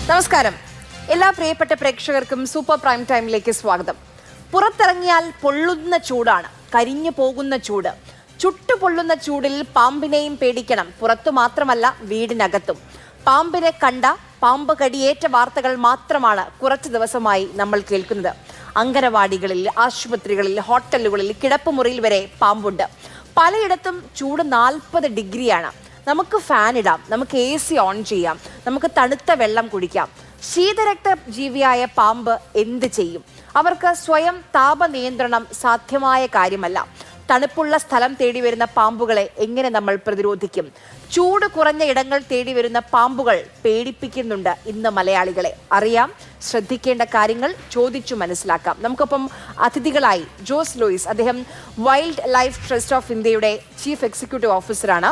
നമസ്കാരം. എല്ലാ പ്രിയപ്പെട്ട പ്രേക്ഷകർക്കും സൂപ്പർ പ്രൈം ടൈമിലേക്ക് സ്വാഗതം. പുറത്തിറങ്ങിയാൽ പൊള്ളുന്ന ചൂടാണ്, കരിഞ്ഞു പോകുന്ന ചൂട്. ചുട്ടുപൊള്ളുന്ന ചൂടിൽ പാമ്പിനെയും പേടിക്കണം. പുറത്തു മാത്രമല്ല, വീടിനകത്തും. പാമ്പിനെ കണ്ട, പാമ്പ് കടിയേറ്റ വാർത്തകൾ മാത്രമാണ് കുറച്ച് ദിവസമായി നമ്മൾ കേൾക്കുന്നത്. അങ്കനവാടികളിൽ, ആശുപത്രികളിൽ, ഹോട്ടലുകളിൽ, കിടപ്പുമുറിയിൽ വരെ പാമ്പുണ്ട്. പലയിടത്തും ചൂട് 40 ഡിഗ്രിയാണ്. നമുക്ക് ഫാൻ ഇടാം, നമുക്ക് AC ഓൺ ചെയ്യാം, നമുക്ക് തണുത്ത വെള്ളം കുടിക്കാം. ശീതരക്ത ജീവിയായ പാമ്പ് എന്ത് ചെയ്യും? അവർക്ക് സ്വയം താപനിയന്ത്രണം സാധ്യമായ കാര്യമല്ല. തണുപ്പുള്ള സ്ഥലം തേടി വരുന്ന പാമ്പുകളെ എങ്ങനെ നമ്മൾ പ്രതിരോധിക്കും? ചൂട് കുറഞ്ഞ ഇടങ്ങൾ തേടി വരുന്ന പാമ്പുകൾ പേടിപ്പിക്കുന്നുണ്ട് ഇന്ന് മലയാളികളെ. അറിയാം, ശ്രദ്ധിക്കേണ്ട കാര്യങ്ങൾ ചോദിച്ചു മനസ്സിലാക്കാം. നമുക്കൊപ്പം അതിഥികളായി ജോസ് ലൂയിസ്, അദ്ദേഹം വൈൽഡ് ലൈഫ് ട്രസ്റ്റ് ഓഫ് ഇന്ത്യയുടെ ചീഫ് എക്സിക്യൂട്ടീവ് ഓഫീസറാണ്.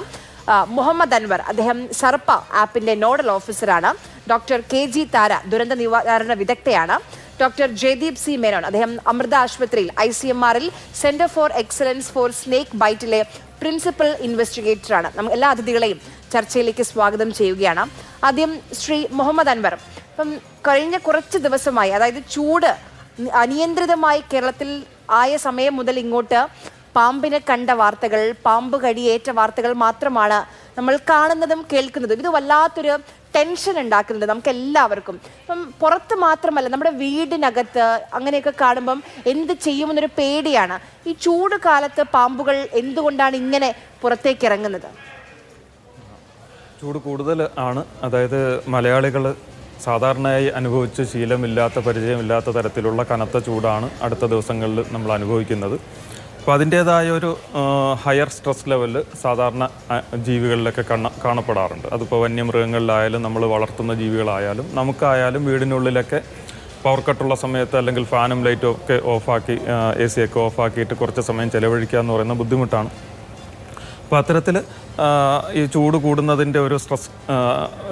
മുഹമ്മദ് അൻവർ, അദ്ദേഹം സർപ്പ ആപ്പിന്റെ നോഡൽ ഓഫീസറാണ്. ഡോക്ടർ KG താര, ദുരന്ത നിവാരണ വിദഗ്ധയാണ്. ഡോക്ടർ ജയദീപ് C മേനോൻ, അദ്ദേഹം അമൃത ആശുപത്രിയിൽ ICMR-ൽ centre for excellence for snake ബൈറ്റിലെ പ്രിൻസിപ്പൽ ഇൻവെസ്റ്റിഗേറ്ററാണ്. നമുക്ക് എല്ലാ അതിഥികളെയും ചർച്ചയിലേക്ക് സ്വാഗതം ചെയ്യുകയാണ്. ആദ്യം ശ്രീ മുഹമ്മദ് അൻവർ, ഇപ്പം കഴിഞ്ഞ കുറച്ച് ദിവസമായി, അതായത് ചൂട് അനിയന്ത്രിതമായി കേരളത്തിൽ ആയ സമയം മുതൽ ഇങ്ങോട്ട് പാമ്പിനെ കണ്ട വാർത്തകൾ, പാമ്പ് കടിയേറ്റ വാർത്തകൾ മാത്രമാണ് നമ്മൾ കാണുന്നതും കേൾക്കുന്നതും. ഇത് വല്ലാത്തൊരു ടെൻഷൻ ഉണ്ടാക്കുന്നുണ്ട് നമുക്ക് എല്ലാവർക്കും. ഇപ്പം പുറത്ത് മാത്രമല്ല, നമ്മുടെ വീടിനകത്ത് അങ്ങനെയൊക്കെ കാണുമ്പം എന്ത് ചെയ്യുമെന്നൊരു പേടിയാണ്. ഈ ചൂട് കാലത്ത് പാമ്പുകൾ എന്തുകൊണ്ടാണ് ഇങ്ങനെ പുറത്തേക്ക് ഇറങ്ങുന്നത്? ചൂട് കൂടുതൽ ആണ്. അതായത് മലയാളികൾ സാധാരണയായി അനുഭവിച്ച് ശീലമില്ലാത്ത, പരിചയമില്ലാത്ത തരത്തിലുള്ള കനത്ത ചൂടാണ് അടുത്ത ദിവസങ്ങളിൽ നമ്മൾ അനുഭവിക്കുന്നത്. അപ്പോൾ അതിൻ്റേതായ ഒരു ഹയർ സ്ട്രെസ് ലെവല് സാധാരണ ജീവികളിലൊക്കെ കാണപ്പെടാറുണ്ട്. അതിപ്പോൾ വന്യമൃഗങ്ങളിലായാലും നമ്മൾ വളർത്തുന്ന ജീവികളായാലും നമുക്കായാലും വീടിനുള്ളിലൊക്കെ പവർ കട്ടുള്ള സമയത്ത് അല്ലെങ്കിൽ ഫാനും ലൈറ്റും ഒക്കെ ഓഫാക്കി AC ഒക്കെ ഓഫാക്കിയിട്ട് കുറച്ച് സമയം ചിലവഴിക്കുക എന്ന് പറയുന്ന ബുദ്ധിമുട്ടാണ്. അപ്പോൾ അത്തരത്തിൽ ഈ ചൂട് കൂടുന്നതിൻ്റെ ഒരു സ്ട്രെസ്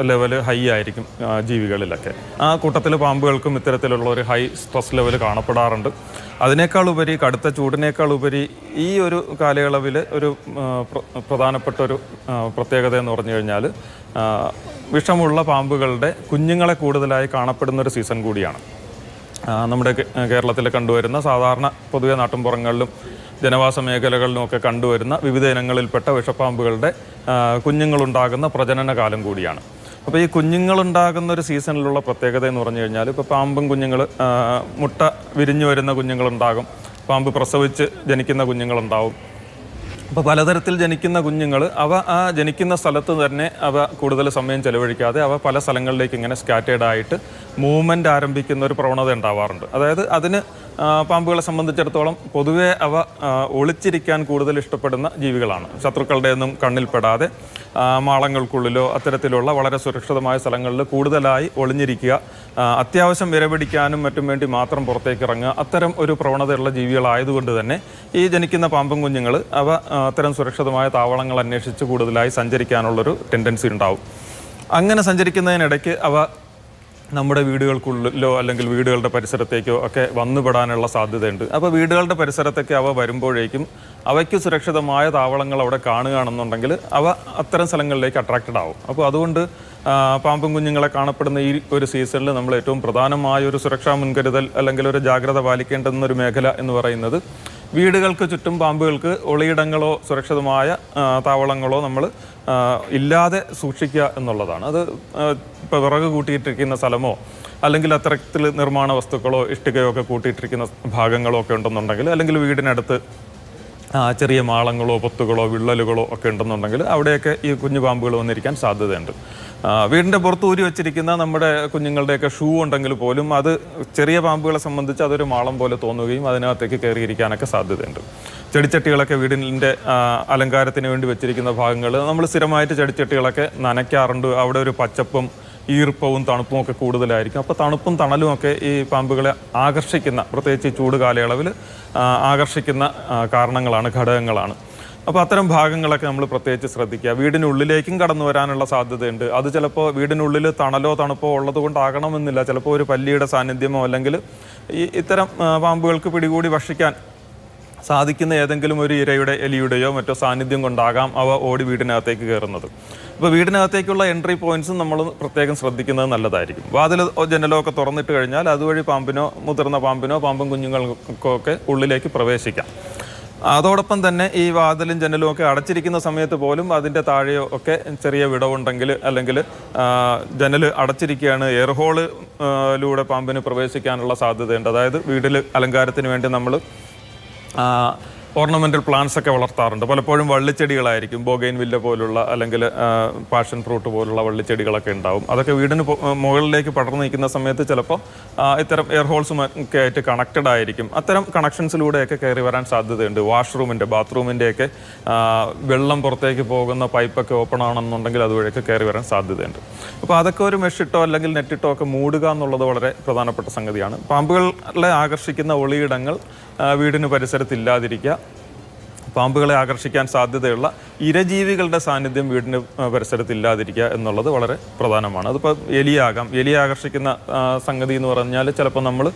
ലെവൽ ഹൈ ആയിരിക്കും ജീവികളിലൊക്കെ. ആ കൂട്ടത്തിൽ പാമ്പുകൾക്കും ഇത്തരത്തിലുള്ള ഒരു ഹൈ സ്ട്രെസ് ലെവൽ കാണപ്പെടാറുണ്ട്. അതിനേക്കാൾ ഉപരി, കടുത്ത ചൂടിനേക്കാൾ ഉപരി ഈ ഒരു കാലയളവിൽ ഒരു പ്രധാനപ്പെട്ട ഒരു പ്രത്യേകത എന്ന് പറഞ്ഞു കഴിഞ്ഞാൽ വിഷമുള്ള പാമ്പുകളുടെ കുഞ്ഞുങ്ങളെ കൂടുതലായി കാണപ്പെടുന്ന ഒരു സീസൺ കൂടിയാണ്. നമ്മുടെ കേരളത്തിൽ കണ്ടുവരുന്ന, സാധാരണ പൊതുവെ നാട്ടിൻപുറങ്ങളിലും ജനവാസ മേഖലകളിലുമൊക്കെ കണ്ടുവരുന്ന വിവിധ ഇനങ്ങളിൽപ്പെട്ട വിഷപ്പാമ്പുകളുടെ കുഞ്ഞുങ്ങളുണ്ടാകുന്ന പ്രജനന കാലം കൂടിയാണ്. അപ്പോൾ ഈ കുഞ്ഞുങ്ങളുണ്ടാകുന്ന ഒരു സീസണിലുള്ള പ്രത്യേകത എന്ന് പറഞ്ഞു കഴിഞ്ഞാൽ, ഇപ്പോൾ പാമ്പും കുഞ്ഞുങ്ങൾ മുട്ട വിരിഞ്ഞു വരുന്ന കുഞ്ഞുങ്ങളുണ്ടാകും, പാമ്പ് പ്രസവിച്ച് ജനിക്കുന്ന കുഞ്ഞുങ്ങളുണ്ടാവും. അപ്പോൾ പലതരത്തിൽ ജനിക്കുന്ന കുഞ്ഞുങ്ങൾ ആ ജനിക്കുന്ന സ്ഥലത്ത് തന്നെ കൂടുതൽ സമയം ചെലവഴിക്കാതെ പല സ്ഥലങ്ങളിലേക്ക് ഇങ്ങനെ സ്കാറ്റേഡ് ആയിട്ട് മൂവ്മെൻ്റ് ആരംഭിക്കുന്ന ഒരു പ്രവണത ഉണ്ടാവാറുണ്ട്. അതായത് അതിന് പാമ്പുകളെ സംബന്ധിച്ചിടത്തോളം പൊതുവേ ഒളിച്ചിരിക്കാൻ കൂടുതൽ ഇഷ്ടപ്പെടുന്ന ജീവികളാണ്. ശത്രുക്കളുടെ ഒന്നും കണ്ണിൽപ്പെടാതെ മാളങ്ങൾക്കുള്ളിലോ അത്തരത്തിലുള്ള വളരെ സുരക്ഷിതമായ സ്ഥലങ്ങളിൽ കൂടുതലായി ഒളിഞ്ഞിരിക്കുക, അത്യാവശ്യം വിരപിടിക്കാനും മറ്റും വേണ്ടി മാത്രം പുറത്തേക്ക് ഇറങ്ങുക, അത്തരം ഒരു പ്രവണതയുള്ള ജീവികളായതുകൊണ്ട് തന്നെ ഈ ജനിക്കുന്ന പാമ്പും കുഞ്ഞുങ്ങൾ അത്തരം സുരക്ഷിതമായ താവളങ്ങൾ അന്വേഷിച്ച് കൂടുതലായി സഞ്ചരിക്കാനുള്ളൊരു ടെൻഡൻസി ഉണ്ടാവും. അങ്ങനെ സഞ്ചരിക്കുന്നതിനിടയ്ക്ക് നമ്മുടെ വീടുകൾക്കുള്ളിലോ അല്ലെങ്കിൽ വീടുകളുടെ പരിസരത്തേക്കോ ഒക്കെ വന്നുപെടാനുള്ള സാധ്യതയുണ്ട്. അപ്പോൾ വീടുകളുടെ പരിസരത്തൊക്കെ വരുമ്പോഴേക്കും അവയ്ക്ക് സുരക്ഷിതമായ താവളങ്ങൾ അവിടെ കാണുകയാണെന്നുണ്ടെങ്കിൽ അത്തരം സ്ഥലങ്ങളിലേക്ക് അട്രാക്റ്റഡ് ആവും. അപ്പോൾ അതുകൊണ്ട് പാമ്പും കുഞ്ഞുങ്ങളെ കാണപ്പെടുന്ന ഈ ഒരു സീസണിൽ നമ്മൾ ഏറ്റവും പ്രധാനമായ ഒരു സുരക്ഷാ മുൻകരുതൽ അല്ലെങ്കിൽ ഒരു ജാഗ്രത പാലിക്കേണ്ടുന്ന ഒരു മേഖല എന്ന് പറയുന്നത് വീടുകൾക്ക് ചുറ്റും പാമ്പുകൾക്ക് ഒളിയിടങ്ങളോ സുരക്ഷിതമായ താവളങ്ങളോ നമ്മൾ ഇല്ലാതെ സൂക്ഷിക്കുക എന്നുള്ളതാണ്. അത് ഇപ്പോൾ വിറക് കൂട്ടിയിട്ടിരിക്കുന്ന സ്ഥലമോ അല്ലെങ്കിൽ അത്തരത്തിൽ നിർമ്മാണ വസ്തുക്കളോ ഇഷ്ടികയോ ഒക്കെ കൂട്ടിയിട്ടിരിക്കുന്ന ഭാഗങ്ങളോ ഒക്കെ ഉണ്ടെന്നുണ്ടെങ്കിൽ, അല്ലെങ്കിൽ വീടിനടുത്ത് ചെറിയ മാളങ്ങളോ പൊത്തുകളോ വിള്ളലുകളോ ഒക്കെ ഉണ്ടെന്നുണ്ടെങ്കിൽ അവിടെയൊക്കെ ഈ കുഞ്ഞു പാമ്പുകൾ വന്നിരിക്കാൻ സാധ്യതയുണ്ട്. വീടിൻ്റെ പുറത്ത് ഊരി വെച്ചിരിക്കുന്ന നമ്മുടെ കുഞ്ഞുങ്ങളുടെയൊക്കെ ഷൂ ഉണ്ടെങ്കിൽ പോലും അത് ചെറിയ പാമ്പുകളെ സംബന്ധിച്ച് അതൊരു മാളം പോലെ തോന്നുകയും അതിനകത്തേക്ക് കയറിയിരിക്കാനൊക്കെ സാധ്യതയുണ്ട്. ചെടിച്ചട്ടികളൊക്കെ വീടിൻ്റെ അലങ്കാരത്തിന് വേണ്ടി വെച്ചിരിക്കുന്ന ഭാഗങ്ങൾ നമ്മൾ സ്ഥിരമായിട്ട് ചെടിച്ചട്ടികളൊക്കെ നനയ്ക്കാറുണ്ട്. അവിടെ ഒരു പച്ചപ്പും ഈർപ്പവും തണുപ്പും ഒക്കെ കൂടുതലായിരിക്കും. അപ്പോൾ തണുപ്പും തണലും ഒക്കെ ഈ പാമ്പുകളെ ആകർഷിക്കുന്ന, പ്രത്യേകിച്ച് ഈ ചൂട് കാലയളവിൽ ആകർഷിക്കുന്ന കാരണങ്ങളാണ്, ഘടകങ്ങളാണ്. അപ്പോൾ അത്തരം ഭാഗങ്ങളൊക്കെ നമ്മൾ പ്രത്യേകിച്ച് ശ്രദ്ധിക്കുക. വീടിനുള്ളിലേക്കും കടന്നു വരാനുള്ള സാധ്യതയുണ്ട്. അത് ചിലപ്പോൾ വീടിനുള്ളിൽ തണലോ തണുപ്പോ ഉള്ളത് കൊണ്ടാകണമെന്നില്ല. ചിലപ്പോൾ ഒരു പല്ലിയുടെ സാന്നിധ്യമോ അല്ലെങ്കിൽ ഇത്തരം പാമ്പുകൾക്ക് പിടികൂടി ഭക്ഷിക്കാൻ സാധിക്കുന്ന ഏതെങ്കിലും ഒരു ഇരയുടെ എലിയുടെയോ മറ്റോ സാന്നിധ്യം കൊണ്ടാകാം അവ ഓടി വീടിനകത്തേക്ക് കയറുന്നത്. അപ്പോൾ വീടിനകത്തേക്കുള്ള എൻട്രി പോയിന്റ്സും നമ്മൾ പ്രത്യേകം ശ്രദ്ധിക്കുന്നത് നല്ലതായിരിക്കും. വാതിൽ ജനലോ ഒക്കെ തുറന്നിട്ട് കഴിഞ്ഞാൽ അതുവഴി പാമ്പിനോ മുതിർന്ന പാമ്പിനോ പാമ്പും കുഞ്ഞുങ്ങൾക്കോ ഒക്കെ ഉള്ളിലേക്ക് പ്രവേശിക്കാം. അതോടൊപ്പം തന്നെ ഈ വാതിലും ജനലും ഒക്കെ അടച്ചിരിക്കുന്ന സമയത്ത് പോലും അതിൻ്റെ താഴെയോ ഒക്കെ ചെറിയ വിടവുണ്ടെങ്കിൽ, അല്ലെങ്കിൽ ജനൽ അടച്ചിരിക്കുകയാണ്, എയർ ഹോളിലൂടെ പാമ്പിന് പ്രവേശിക്കാനുള്ള സാധ്യതയുണ്ട്. അതായത് വീട്ടിൽ അലങ്കാരത്തിന് വേണ്ടി നമ്മൾ ഓർണമെൻ്റൽ പ്ലാന്റ്സ് ഒക്കെ വളർത്താറുണ്ട്. പലപ്പോഴും വള്ളിച്ചെടികളായിരിക്കും, ബോഗൈൻ വില്ല പോലുള്ള അല്ലെങ്കിൽ പാഷൻ ഫ്രൂട്ട് പോലുള്ള വള്ളിച്ചെടികളൊക്കെ ഉണ്ടാവും. അതൊക്കെ വീടിന് മുകളിലേക്ക് പടർന്നു നിൽക്കുന്ന സമയത്ത് ചിലപ്പോൾ ഇത്തരം എയർ ഹോൾസും ഒക്കെ ആയിട്ട് കണക്റ്റഡ് ആയിരിക്കും. അത്തരം കണക്ഷൻസിലൂടെയൊക്കെ കയറി വരാൻ സാധ്യതയുണ്ട്. വാഷ്റൂമിൻ്റെ ബാത്റൂമിൻ്റെയൊക്കെ വെള്ളം പുറത്തേക്ക് പോകുന്ന പൈപ്പൊക്കെ ഓപ്പൺ ആണെന്നുണ്ടെങ്കിൽ അതുവഴിയൊക്കെ കയറി വരാൻ സാധ്യതയുണ്ട്. അപ്പോൾ അതൊക്കെ ഒരു മെഷിട്ടോ അല്ലെങ്കിൽ നെറ്റിട്ടോ ഒക്കെ മൂടുക എന്നുള്ളത് വളരെ പ്രധാനപ്പെട്ട സംഗതിയാണ്. പാമ്പുകളെ ആകർഷിക്കുന്ന ഒളിയിടങ്ങൾ വീടിന് പരിസരത്തില്ലാതിരിക്കുക. പാമ്പുകളെ ആകർഷിക്കാൻ സാധ്യതയുള്ള ഇരജീവികളുടെ സാന്നിധ്യം വീടിന് പരിസരത്തില്ലാതിരിക്കുക എന്നുള്ളത് വളരെ പ്രധാനമാണ്. അതിപ്പോൾ എലിയാകാം. എലി ആകർഷിക്കുന്ന സംഗതി എന്ന് പറഞ്ഞാൽ ചിലപ്പോൾ നമ്മൾ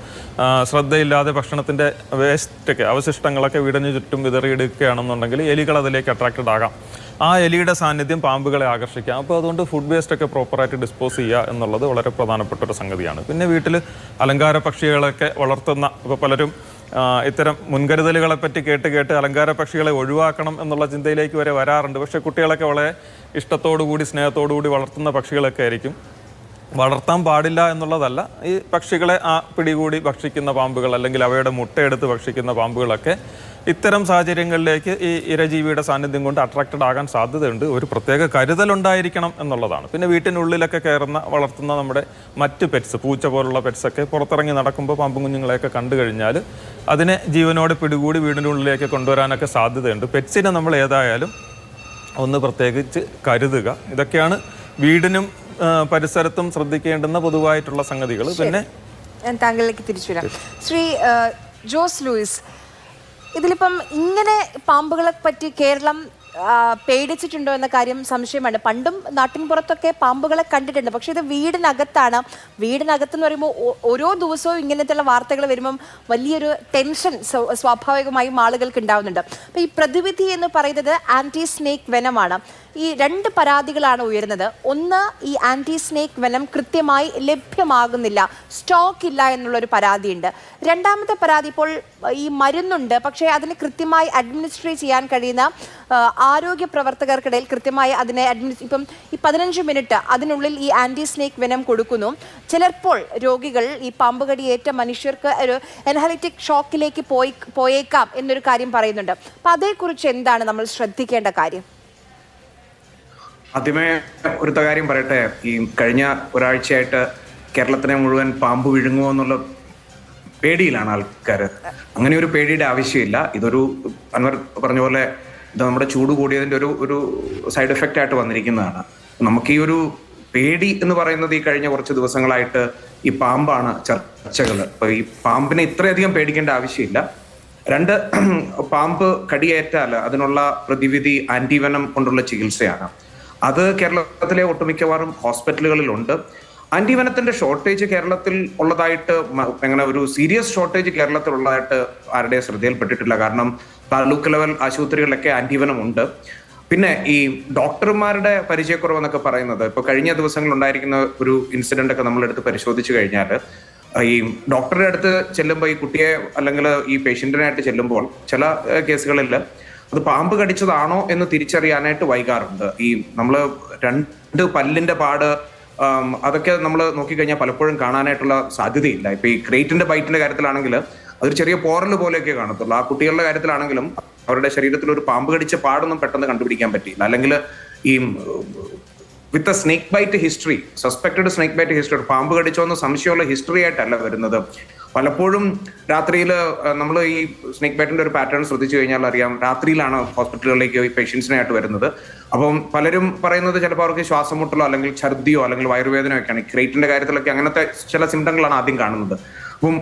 ശ്രദ്ധയില്ലാതെ ഭക്ഷണത്തിൻ്റെ വേസ്റ്റൊക്കെ അവശിഷ്ടങ്ങളൊക്കെ വീടിന് ചുറ്റും വിതറിയെടുക്കുകയാണെന്നുണ്ടെങ്കിൽ എലികൾ അതിലേക്ക് അട്രാക്റ്റഡ് ആകാം. ആ എലിയുടെ സാന്നിധ്യം പാമ്പുകളെ ആകർഷിക്കാം. അപ്പോൾ അതുകൊണ്ട് ഫുഡ് വേസ്റ്റൊക്കെ പ്രോപ്പറായിട്ട് ഡിസ്പോസ് ചെയ്യുക എന്നുള്ളത് വളരെ പ്രധാനപ്പെട്ട ഒരു സംഗതിയാണ്. പിന്നെ വീട്ടിൽ അലങ്കാര പക്ഷികളൊക്കെ വളർത്തുന്ന, ഇപ്പോൾ പലരും ഇത്തരം മുൻകരുതലുകളെ പറ്റി കേട്ട് അലങ്കാര പക്ഷികളെ ഒഴിവാക്കണം എന്നുള്ള ചിന്തയിലേക്ക് വരെ വരാറുണ്ട്. പക്ഷേ കുട്ടികളൊക്കെ വളരെ ഇഷ്ടത്തോടുകൂടി സ്നേഹത്തോടുകൂടി വളർത്തുന്ന പക്ഷികളൊക്കെ ആയിരിക്കും. വളർത്താൻ പാടില്ല എന്നുള്ളതല്ല, ഈ പക്ഷികളെ പിടികൂടി ഭക്ഷിക്കുന്ന പാമ്പുകൾ അല്ലെങ്കിൽ അവയുടെ മുട്ടയെടുത്ത് ഭക്ഷിക്കുന്ന പാമ്പുകളൊക്കെ ഇത്തരം സാഹചര്യങ്ങളിലേക്ക് ഈ ഇരജീവിയുടെ സാന്നിധ്യം കൊണ്ട് അട്രാക്റ്റഡ് ആകാൻ സാധ്യതയുണ്ട്. ഒരു പ്രത്യേക കരുതലുണ്ടായിരിക്കണം എന്നുള്ളതാണ്. പിന്നെ വീട്ടിനുള്ളിലൊക്കെ വളർത്തുന്ന നമ്മുടെ മറ്റ് പെറ്റ്സ്, പൂച്ച പോലുള്ള പെറ്റ്സൊക്കെ പുറത്തിറങ്ങി നടക്കുമ്പോൾ പാമ്പും കുഞ്ഞുങ്ങളെയൊക്കെ കണ്ടു കഴിഞ്ഞാൽ അതിനെ ജീവനോടെ പിടികൂടി വീടിനുള്ളിലേക്ക് കൊണ്ടുവരാനൊക്കെ സാധ്യതയുണ്ട്. പെറ്റ്സിനെ നമ്മൾ ഏതായാലും ഒന്ന് പ്രത്യേകിച്ച് കരുതുക. ഇതൊക്കെയാണ് വീടിനും പരിസരത്തും ശ്രദ്ധിക്കേണ്ടുന്ന പൊതുവായിട്ടുള്ള സംഗതികൾ. പിന്നെ ഞാൻ താങ്കളിലേക്ക് തിരിച്ചു വരാം. ശ്രീ ജോസ് ലൂയിസ്, ഇതിലിപ്പം ഇങ്ങനെ പാമ്പുകളെ പറ്റി കേരളം പേടിച്ചിട്ടുണ്ടോ എന്ന കാര്യം സംശയമാണ്. പണ്ടും നാട്ടിൻ പുറത്തൊക്കെ പാമ്പുകളെ കണ്ടിട്ടുണ്ട്, പക്ഷെ ഇത് വീടിനകത്താണ്. വീടിനകത്തെന്ന് പറയുമ്പോൾ ഓരോ ദിവസവും ഇങ്ങനത്തെയുള്ള വാർത്തകൾ വരുമ്പം വലിയൊരു ടെൻഷൻ സ്വാഭാവികമായും ആളുകൾക്ക് ഉണ്ടാവുന്നുണ്ട്. അപ്പോൾ ഈ പ്രതിവിധി എന്ന് പറയുന്നത് ആൻറ്റി സ്നേക്ക് വെനമാണ്. ഈ 2 പരാതികളാണ് ഉയരുന്നത്. ഒന്ന്, ഈ ആൻറ്റി സ്നേക്ക് വെനം കൃത്യമായി ലഭ്യമാകുന്നില്ല, സ്റ്റോക്ക് ഇല്ല എന്നുള്ളൊരു പരാതിയുണ്ട്. രണ്ടാമത്തെ പരാതി, ഇപ്പോൾ ഈ മരുന്നുണ്ട്, പക്ഷേ അതിന് കൃത്യമായി അഡ്മിനിസ്ട്രേറ്റ് ചെയ്യാൻ കഴിയുന്ന ആരോഗ്യ പ്രവർത്തകർക്കിടയിൽ കൃത്യമായി അതിനെ ഇപ്പം ഈ 15 മിനിറ്റ് അതിനുള്ളിൽ ഈ ആൻറ്റി സ്നേക്ക് വെനം കൊടുക്കുന്നു. ചിലപ്പോൾ രോഗികൾ, ഈ പാമ്പ് കടിയേറ്റ മനുഷ്യർക്ക് ഒരു എൻഹലറ്റിക് ഷോക്കിലേക്ക് പോയേക്കാം എന്നൊരു കാര്യം പറയുന്നുണ്ട്. അപ്പം അതേക്കുറിച്ച് എന്താണ് നമ്മൾ ശ്രദ്ധിക്കേണ്ട കാര്യം? ആദ്യമേ ഒരു കാര്യം പറയട്ടെ. ഈ കഴിഞ്ഞ ഒരാഴ്ചയായിട്ട് കേരളത്തിനെ മുഴുവൻ പാമ്പ് വിഴുങ്ങുമോ എന്നുള്ള പേടിയിലാണ് ആൾക്കാർ. അങ്ങനെ ഒരു പേടിയുടെ ആവശ്യമില്ല. ഇതൊരു അൻവർ പറഞ്ഞ പോലെ ഇത് നമ്മുടെ ചൂട് കൂടിയതിൻ്റെ ഒരു സൈഡ് എഫക്റ്റ് ആയിട്ട് വന്നിരിക്കുന്നതാണ്. നമുക്ക് ഈ ഒരു പേടി എന്ന് പറയുന്നത് ഈ കഴിഞ്ഞ കുറച്ച് ദിവസങ്ങളായിട്ട് ഈ പാമ്പാണ് ചർച്ചകൾ. അപ്പൊ ഈ പാമ്പിനെ ഇത്രയധികം പേടിക്കേണ്ട ആവശ്യമില്ല. 2, പാമ്പ് കടിയേറ്റാൽ അതിനുള്ള പ്രതിവിധി ആന്റിവെനം കൊണ്ടുള്ള ചികിത്സയാണ്. അത് കേരളത്തിലെ ഒട്ടുമിക്കവാറും ഹോസ്പിറ്റലുകളിലുണ്ട്. ആന്റിവെനത്തിന്റെ ഷോർട്ടേജ് കേരളത്തിൽ ഉള്ളതായിട്ട്, അങ്ങനെ ഒരു സീരിയസ് ഷോർട്ടേജ് കേരളത്തിൽ ഉള്ളതായിട്ട് ആരുടെ ശ്രദ്ധയിൽപ്പെട്ടിട്ടില്ല. കാരണം താലൂക്ക് ലെവൽ ആശുപത്രികളിലൊക്കെ ആന്റിവെനം ഉണ്ട്. പിന്നെ ഈ ഡോക്ടർമാരുടെ പരിചയക്കുറവെന്നൊക്കെ പറയുന്നത്, ഇപ്പൊ കഴിഞ്ഞ ദിവസങ്ങളിൽ ഉണ്ടായിരിക്കുന്ന ഒരു ഇൻസിഡന്റ് ഒക്കെ നമ്മളെടുത്ത് പരിശോധിച്ചു കഴിഞ്ഞാൽ, ഈ ഡോക്ടറുടെ അടുത്ത് ചെല്ലുമ്പോൾ ഈ കുട്ടിയെ അല്ലെങ്കിൽ ഈ പേഷ്യന്റിനായിട്ട് ചെല്ലുമ്പോൾ ചില കേസുകളിൽ അത് പാമ്പ് കടിച്ചതാണോ എന്ന് തിരിച്ചറിയാനായിട്ട് വൈകാറുണ്ട്. ഈ നമ്മൾ 2 പല്ലിന്റെ പാട് അതൊക്കെ നമ്മൾ നോക്കിക്കഴിഞ്ഞാൽ പലപ്പോഴും കാണാനായിട്ടുള്ള സാധ്യതയില്ല. ഇപ്പൊ ഈ ക്രേറ്റിന്റെ ബൈറ്റിന്റെ കാര്യത്തിലാണെങ്കിൽ അതൊരു ചെറിയ പോറൽ പോലെയൊക്കെ കാണത്തുള്ളൂ. ആ കുട്ടികളുടെ കാര്യത്തിലാണെങ്കിലും അവരുടെ ശരീരത്തിൽ ഒരു പാമ്പ് കടിച്ച പാടൊന്നും പെട്ടെന്ന് കണ്ടുപിടിക്കാൻ പറ്റിയില്ല. അല്ലെങ്കിൽ ഈ with a snake bite history, suspected snake bite history, പാമ്പ് കടിച്ചോ എന്ന് സംശയമുള്ള ഹിസ്റ്ററി ആയിട്ടല്ല വരുന്നത്. പലപ്പോഴും രാത്രിയിൽ നമ്മൾ ഈ സ്നേക്ക് ബൈറ്റിന്റെ ഒരു പാറ്റേൺ ശ്രദ്ധിച്ചു കഴിഞ്ഞാൽ അറിയാം, രാത്രിയിലാണ് ഹോസ്പിറ്റലുകളിലേക്ക് ഈ പേഷ്യൻസിനായിട്ട് വരുന്നത്. അപ്പം പലരും പറയുന്നത് ചിലപ്പോൾ അവർക്ക് ശ്വാസം മുട്ടലോ അല്ലെങ്കിൽ ഛർദിയോ അല്ലെങ്കിൽ വയറുവേദനയോ ഒക്കെയാണ്. ഈ ക്രേറ്റിന്റെ കാര്യത്തിലൊക്കെ അങ്ങനത്തെ ചില സിംറ്റങ്ങളാണ് ആദ്യം കാണുന്നത്. അപ്പം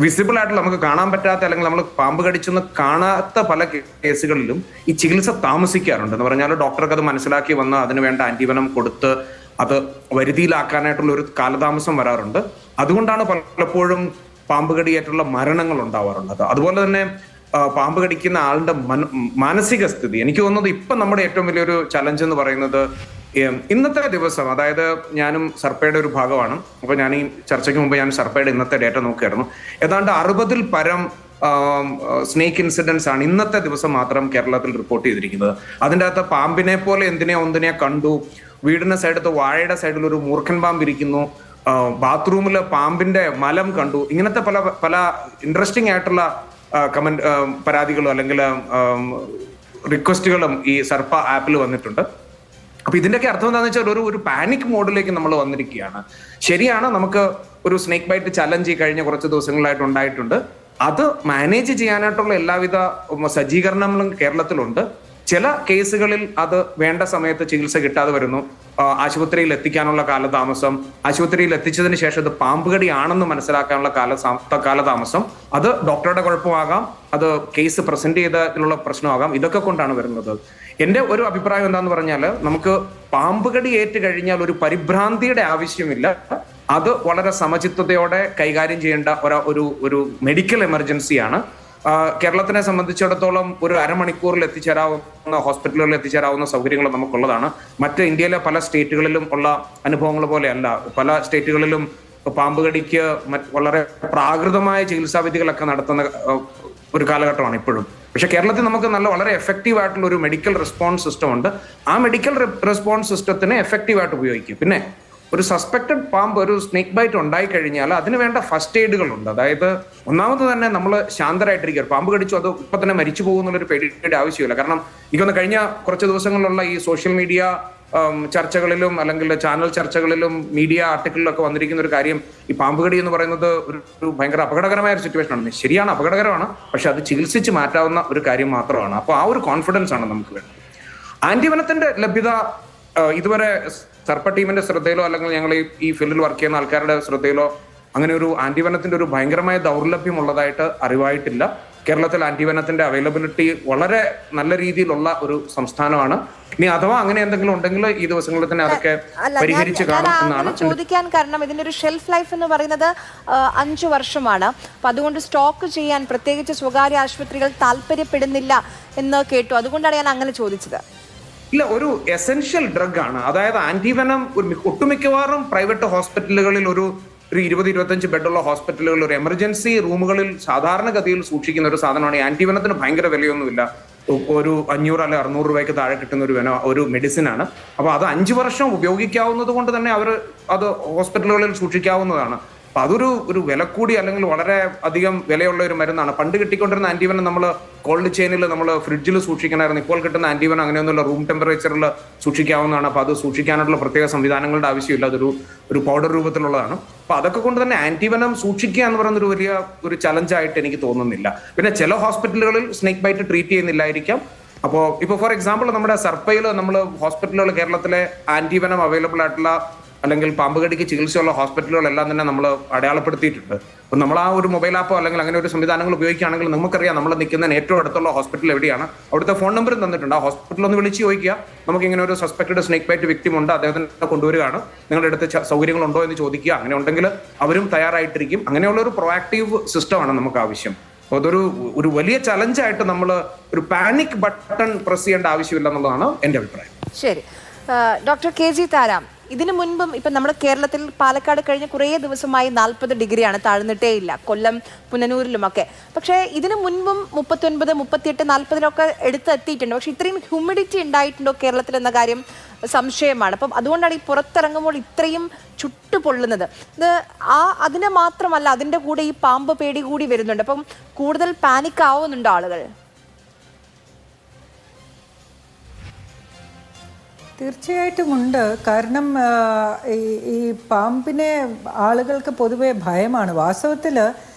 വിസിബിൾ ആയിട്ട് നമുക്ക് കാണാൻ പറ്റാത്ത അല്ലെങ്കിൽ നമ്മൾ പാമ്പ് കടിച്ചെന്ന് കാണാത്ത പല കേസുകളിലും ഈ ചികിത്സ താമസിക്കാറുണ്ട്. എന്ന് പറഞ്ഞാൽ ഡോക്ടർക്ക് അത് മനസ്സിലാക്കി വന്ന് അതിന് വേണ്ട ആന്റിവെനം കൊടുത്ത് അത് വരുതിയിലാക്കാനായിട്ടുള്ള ഒരു കാലതാമസം വരാറുണ്ട്. അതുകൊണ്ടാണ് പലപ്പോഴും പാമ്പ് കടിയേറ്റുള്ള മരണങ്ങൾ ഉണ്ടാവാറുള്ളത്. അതുപോലെ തന്നെ പാമ്പ് കടിക്കുന്ന ആളുടെ മാനസിക സ്ഥിതി, എനിക്ക് തോന്നുന്നത് ഇപ്പം നമ്മുടെ ഏറ്റവും വലിയൊരു ചലഞ്ച് എന്ന് പറയുന്നത് ഇന്നത്തെ ദിവസം, അതായത് ഞാനും സർപ്പയുടെ ഒരു ഭാഗമാണ്. അപ്പൊ ഞാൻ ഈ ചർച്ചയ്ക്ക് മുമ്പ് ഞാൻ സർപ്പയുടെ ഇന്നത്തെ ഡേറ്റ നോക്കിയായിരുന്നു. ഏതാണ്ട് 60-ൽ പരം സ്നേക്ക് ഇൻസിഡൻസ് ആണ് ഇന്നത്തെ ദിവസം മാത്രം കേരളത്തിൽ റിപ്പോർട്ട് ചെയ്തിരിക്കുന്നത്. അതിൻ്റെ അകത്ത് പാമ്പിനെ പോലെ ഒന്നിനെ കണ്ടു, വീടിന്റെ സൈഡത്ത് വാഴയുടെ സൈഡിൽ ഒരു മൂർഖൻ പാമ്പ് ഇരിക്കുന്നു, ബാത്റൂമിൽ പാമ്പിന്റെ മലം കണ്ടു, ഇങ്ങനത്തെ പല പല ഇൻട്രസ്റ്റിംഗ് ആയിട്ടുള്ള പരാതികളും അല്ലെങ്കിൽ റിക്വസ്റ്റുകളും ഈ സർപ്പ ആപ്പിൽ വന്നിട്ടുണ്ട്. അപ്പൊ ഇതിന്റെയൊക്കെ അർത്ഥം എന്താണെന്ന് വെച്ചാൽ ഒരു പാനിക് മോഡിലേക്ക് നമ്മൾ വന്നിരിക്കുകയാണ്. ശരിയാണ്, നമുക്ക് ഒരു സ്നേക്ക് ബൈറ്റ് ചലഞ്ച് ഈ കഴിഞ്ഞ കുറച്ച് ദിവസങ്ങളായിട്ട് ഉണ്ടായിട്ടുണ്ട്. അത് മാനേജ് ചെയ്യാനായിട്ടുള്ള എല്ലാവിധ സജ്ജീകരണങ്ങളും കേരളത്തിലുണ്ട്. ചില കേസുകളിൽ അത് വേണ്ട സമയത്ത് ചികിത്സ കിട്ടാതെ വരുന്നു, ആശുപത്രിയിൽ എത്തിക്കാനുള്ള കാലതാമസം, ആശുപത്രിയിൽ എത്തിച്ചതിന് ശേഷം അത് പാമ്പ് കടിയാണെന്ന് മനസ്സിലാക്കാനുള്ള കാലതാമസം, അത് ഡോക്ടറുടെ കുഴപ്പമാകാം, അത് കേസ് പ്രസന്റ് ചെയ്തതിലുള്ള പ്രശ്നമാകാം. ഇതൊക്കെ കൊണ്ടാണ് വരുന്നത്. എന്റെ ഒരു അഭിപ്രായം എന്താന്ന് പറഞ്ഞാൽ, നമുക്ക് പാമ്പ് കടി ഏറ്റ് കഴിഞ്ഞാൽ ഒരു പരിഭ്രാന്തിയുടെ ആവശ്യമില്ല. അത് വളരെ സമചിത്തതയോടെ കൈകാര്യം ചെയ്യേണ്ട ഒരു മെഡിക്കൽ എമർജൻസിയാണ്. കേരളത്തിനെ സംബന്ധിച്ചിടത്തോളം ഒരു അരമണിക്കൂറിൽ എത്തിച്ചേരാവുന്ന ഹോസ്പിറ്റലുകളിൽ എത്തിച്ചേരാവുന്ന സൗകര്യങ്ങൾ നമുക്കുള്ളതാണ്. മറ്റ് ഇന്ത്യയിലെ പല സ്റ്റേറ്റുകളിലും ഉള്ള അനുഭവങ്ങൾ പോലെയല്ല. പല സ്റ്റേറ്റുകളിലും പാമ്പ് കടിക്ക് വളരെ പ്രാകൃതമായ ചികിത്സാവിധികളൊക്കെ നടത്തുന്ന ഒരു കാലഘട്ടമാണ് ഇപ്പോഴും. പക്ഷെ കേരളത്തിൽ നമുക്ക് വളരെ എഫക്റ്റീവ് ആയിട്ടുള്ള ഒരു മെഡിക്കൽ റെസ്പോൺസ് സിസ്റ്റം ഉണ്ട്. ആ മെഡിക്കൽ റെസ്പോൺസ് സിസ്റ്റത്തിനെ എഫക്റ്റീവായിട്ട് ഉപയോഗിക്കും. പിന്നെ ഒരു സസ്പെക്റ്റഡ് പാമ്പ്, ഒരു സ്നേക്ക് ബൈറ്റ് ഉണ്ടായി കഴിഞ്ഞാൽ അതിന് വേണ്ട ഫസ്റ്റ് എയ്ഡുകളുണ്ട്. അതായത് ഒന്നാമത് തന്നെ നമ്മൾ ശാന്തരായിട്ടിരിക്കുക. പാമ്പ് കടിച്ചു അത് ഇപ്പൊ തന്നെ മരിച്ചു പോകുന്നുള്ളൊരു പേടിയുടെ ആവശ്യമില്ല. കാരണം എനിക്കൊന്ന് കഴിഞ്ഞ കുറച്ച് ദിവസങ്ങളിലുള്ള ഈ സോഷ്യൽ മീഡിയ ചർച്ചകളിലും അല്ലെങ്കിൽ ചാനൽ ചർച്ചകളിലും മീഡിയ ആർട്ടിക്കിളിലൊക്കെ വന്നിരിക്കുന്ന ഒരു കാര്യം, ഈ പാമ്പ് കടി എന്ന് പറയുന്നത് ഒരു ഭയങ്കര അപകടകരമായ ഒരു സിറ്റുവേഷൻ ആണ്. ശരിയാണ്, അപകടകരമാണ്, പക്ഷെ അത് ചികിത്സിച്ച് മാറ്റാവുന്ന ഒരു കാര്യം മാത്രമാണ്. അപ്പോൾ ആ ഒരു കോൺഫിഡൻസ് ആണ് നമുക്ക് വേണ്ടത്. ആന്റിവനത്തിന്റെ ലഭ്യത ഇതുവരെ സർപ്പ ടീമിന്റെ ശ്രദ്ധയിലോ അല്ലെങ്കിൽ ഞങ്ങൾ ഈ ഫീൽഡിൽ വർക്ക് ചെയ്യുന്ന ആൾക്കാരുടെ ശ്രദ്ധയിലോ അങ്ങനെ ഒരു ആന്റിവനത്തിന്റെ ഒരു ഭയങ്കരമായ ദൗർലഭ്യം ഉള്ളതായിട്ട് അറിവായിട്ടില്ല. കേരളത്തിൽ ആന്റിവനത്തിന്റെ അവൈലബിലിറ്റി വളരെ നല്ല രീതിയിലുള്ള ഒരു സംസ്ഥാനമാണ്. ഇനി അഥവാ അങ്ങനെ എന്തെങ്കിലും ഉണ്ടെങ്കിൽ ഈ ദിവസങ്ങളിൽ തന്നെ അതൊക്കെ പരിഹരിച്ച് കാണും എന്നാണ് ചോദിക്കാൻ കാരണം. ഇതിന്റെ ഒരു ഷെൽഫ് ലൈഫ് എന്ന് പറയുന്നത് 5 വർഷമാണ്. അപ്പൊ അതുകൊണ്ട് സ്റ്റോക്ക് ചെയ്യാൻ പ്രത്യേകിച്ച് സ്വകാര്യ ആശുപത്രികൾ താല്പര്യപ്പെടുന്നില്ല എന്ന് കേട്ടു. അതുകൊണ്ടാണ് ഞാൻ അങ്ങനെ ചോദിച്ചത്. ഇല്ല, ഒരു എസെൻഷ്യൽ ഡ്രഗ് ആണ്. അതായത് ആന്റിവനം ഒട്ടുമിക്കവാറും പ്രൈവറ്റ് ഹോസ്പിറ്റലുകളിൽ ഒരു 20-25 ബെഡുള്ള ഹോസ്പിറ്റലുകളിൽ ഒരു എമർജൻസി റൂമുകളിൽ സാധാരണഗതിയിൽ സൂക്ഷിക്കുന്ന ഒരു സാധനമാണ്. ഈ ആന്റിവനത്തിന് ഭയങ്കര വിലയൊന്നുമില്ല. ഒരു 500 അല്ലെങ്കിൽ 600 രൂപയ്ക്ക് താഴെ കിട്ടുന്ന ഒരു മെഡിസിൻ ആണ്. അപ്പൊ അത് 5 വർഷം ഉപയോഗിക്കാവുന്നത് കൊണ്ട് തന്നെ അത് ഹോസ്പിറ്റലുകളിൽ സൂക്ഷിക്കാവുന്നതാണ്. അപ്പൊ അതൊരു വില കൂടി അല്ലെങ്കിൽ വളരെ അധികം വിലയുള്ള ഒരു മരുന്നാണ്. പണ്ട് കിട്ടിക്കൊണ്ടിരുന്ന ആന്റിവനം നമ്മൾ കോൾഡ് ചെയിനിൽ നമ്മൾ ഫ്രിഡ്ജിൽ സൂക്ഷിക്കണമായിരുന്നു. ഇപ്പോൾ കിട്ടുന്ന ആന്റിവനം അങ്ങനെയൊന്നുമില്ല, റൂം ടെമ്പറേച്ചറിൽ സൂക്ഷിക്കാവുന്നതാണ്. അപ്പൊ അത് സൂക്ഷിക്കാനുള്ള പ്രത്യേക സംവിധാനങ്ങളുടെ ആവശ്യമില്ല, ഒരു പൗഡർ രൂപത്തിലുള്ളതാണ്. അപ്പൊ അതൊക്കെ കൊണ്ട് തന്നെ ആന്റിവനം സൂക്ഷിക്കുക എന്ന് പറയുന്ന ഒരു ചലഞ്ചായിട്ട് എനിക്ക് തോന്നുന്നില്ല. പിന്നെ ചില ഹോസ്പിറ്റലുകളിൽ സ്നേക്ക് ബൈറ്റ് ട്രീറ്റ് ചെയ്യുന്നില്ലായിരിക്കാം. അപ്പോൾ ഇപ്പോൾ ഫോർ എക്സാമ്പിൾ നമ്മുടെ സർപ്പയിൽ നമ്മൾ ഹോസ്പിറ്റലുകൾ കേരളത്തിലെ ആന്റിവനം അവൈലബിൾ ആയിട്ടുള്ള അല്ലെങ്കിൽ പാമ്പ് കടിക്ക് ചികിത്സയുള്ള ഹോസ്പിറ്റലുകളെല്ലാം തന്നെ നമ്മൾ അടയാളപ്പെടുത്തിയിട്ടുണ്ട്. അപ്പം നമ്മൾ ആ ഒരു മൊബൈൽ ആപ്പോ അല്ലെങ്കിൽ അങ്ങനെ ഒരു സംവിധാനങ്ങൾ ഉപയോഗിക്കുകയാണെങ്കിൽ നമുക്കറിയാം നമ്മൾ നിൽക്കുന്ന ഏറ്റവും അടുത്തുള്ള ഹോസ്പിറ്റൽ എവിടെയാണ്, അവിടുത്തെ ഫോൺ നമ്പറും തന്നിട്ടുണ്ട്. ആ ഹോസ്പിറ്റലിൽ ഒന്ന് വിളിച്ച് ചോദിക്കുക, നമുക്ക് ഇങ്ങനെ ഒരു സസ്പെക്റ്റഡ് സ്നേക്ക് ബൈറ്റ് വിക്ടിം ഉണ്ട്, അദ്ദേഹത്തിനെ കൊണ്ടുവരികയാണ്, നിങ്ങളുടെ അടുത്ത് സൗകര്യങ്ങളുണ്ടോ എന്ന് ചോദിക്കുക. അങ്ങനെ ഉണ്ടെങ്കിൽ അവരും തയ്യാറായിട്ടിരിക്കും. അങ്ങനെയുള്ള ഒരു പ്രൊആക്റ്റീവ് സിസ്റ്റമാണ് നമുക്ക് ആവശ്യം. അപ്പോൾ അതൊരു വലിയ ചലഞ്ചായിട്ട് നമ്മൾ ഒരു പാനിക് ബട്ടൺ പ്രസ് ചെയ്യേണ്ട ആവശ്യമില്ല എന്നുള്ളതാണ് എൻ്റെ അഭിപ്രായം. ശരി, ഡോക്ടർ KG താരാം, ഇതിനു മുൻപും ഇപ്പം നമ്മുടെ കേരളത്തിൽ പാലക്കാട് കഴിഞ്ഞ കുറേ ദിവസമായി 40 ഡിഗ്രിയാണ്, താഴ്ന്നിട്ടേ ഇല്ല. കൊല്ലം, പുനലൂരിലുമൊക്കെ. പക്ഷേ ഇതിനു മുൻപും 39, 38, 40 എത്തിയിട്ടുണ്ട്. പക്ഷെ ഇത്രയും ഹ്യൂമിഡിറ്റി ഉണ്ടായിട്ടുണ്ടോ കേരളത്തിൽ എന്ന കാര്യം സംശയമാണ്. അപ്പം അതുകൊണ്ടാണ് ഈ പുറത്തിറങ്ങുമ്പോൾ ഇത്രയും ചുട്ടുപൊള്ളുന്നത്. ഇത് അതിനെ മാത്രമല്ല, അതിൻ്റെ കൂടെ ഈ പാമ്പ് പേടി കൂടി വരുന്നുണ്ട്. അപ്പം കൂടുതൽ പാനിക് ആവുന്നുണ്ടോ ആളുകൾ? തീർച്ചയായിട്ടും ഉണ്ട്. കാരണം ഈ പാമ്പിനെ ആളുകൾക്ക് പൊതുവെ ഭയമാണ്. വാസ്തവത്തിൽ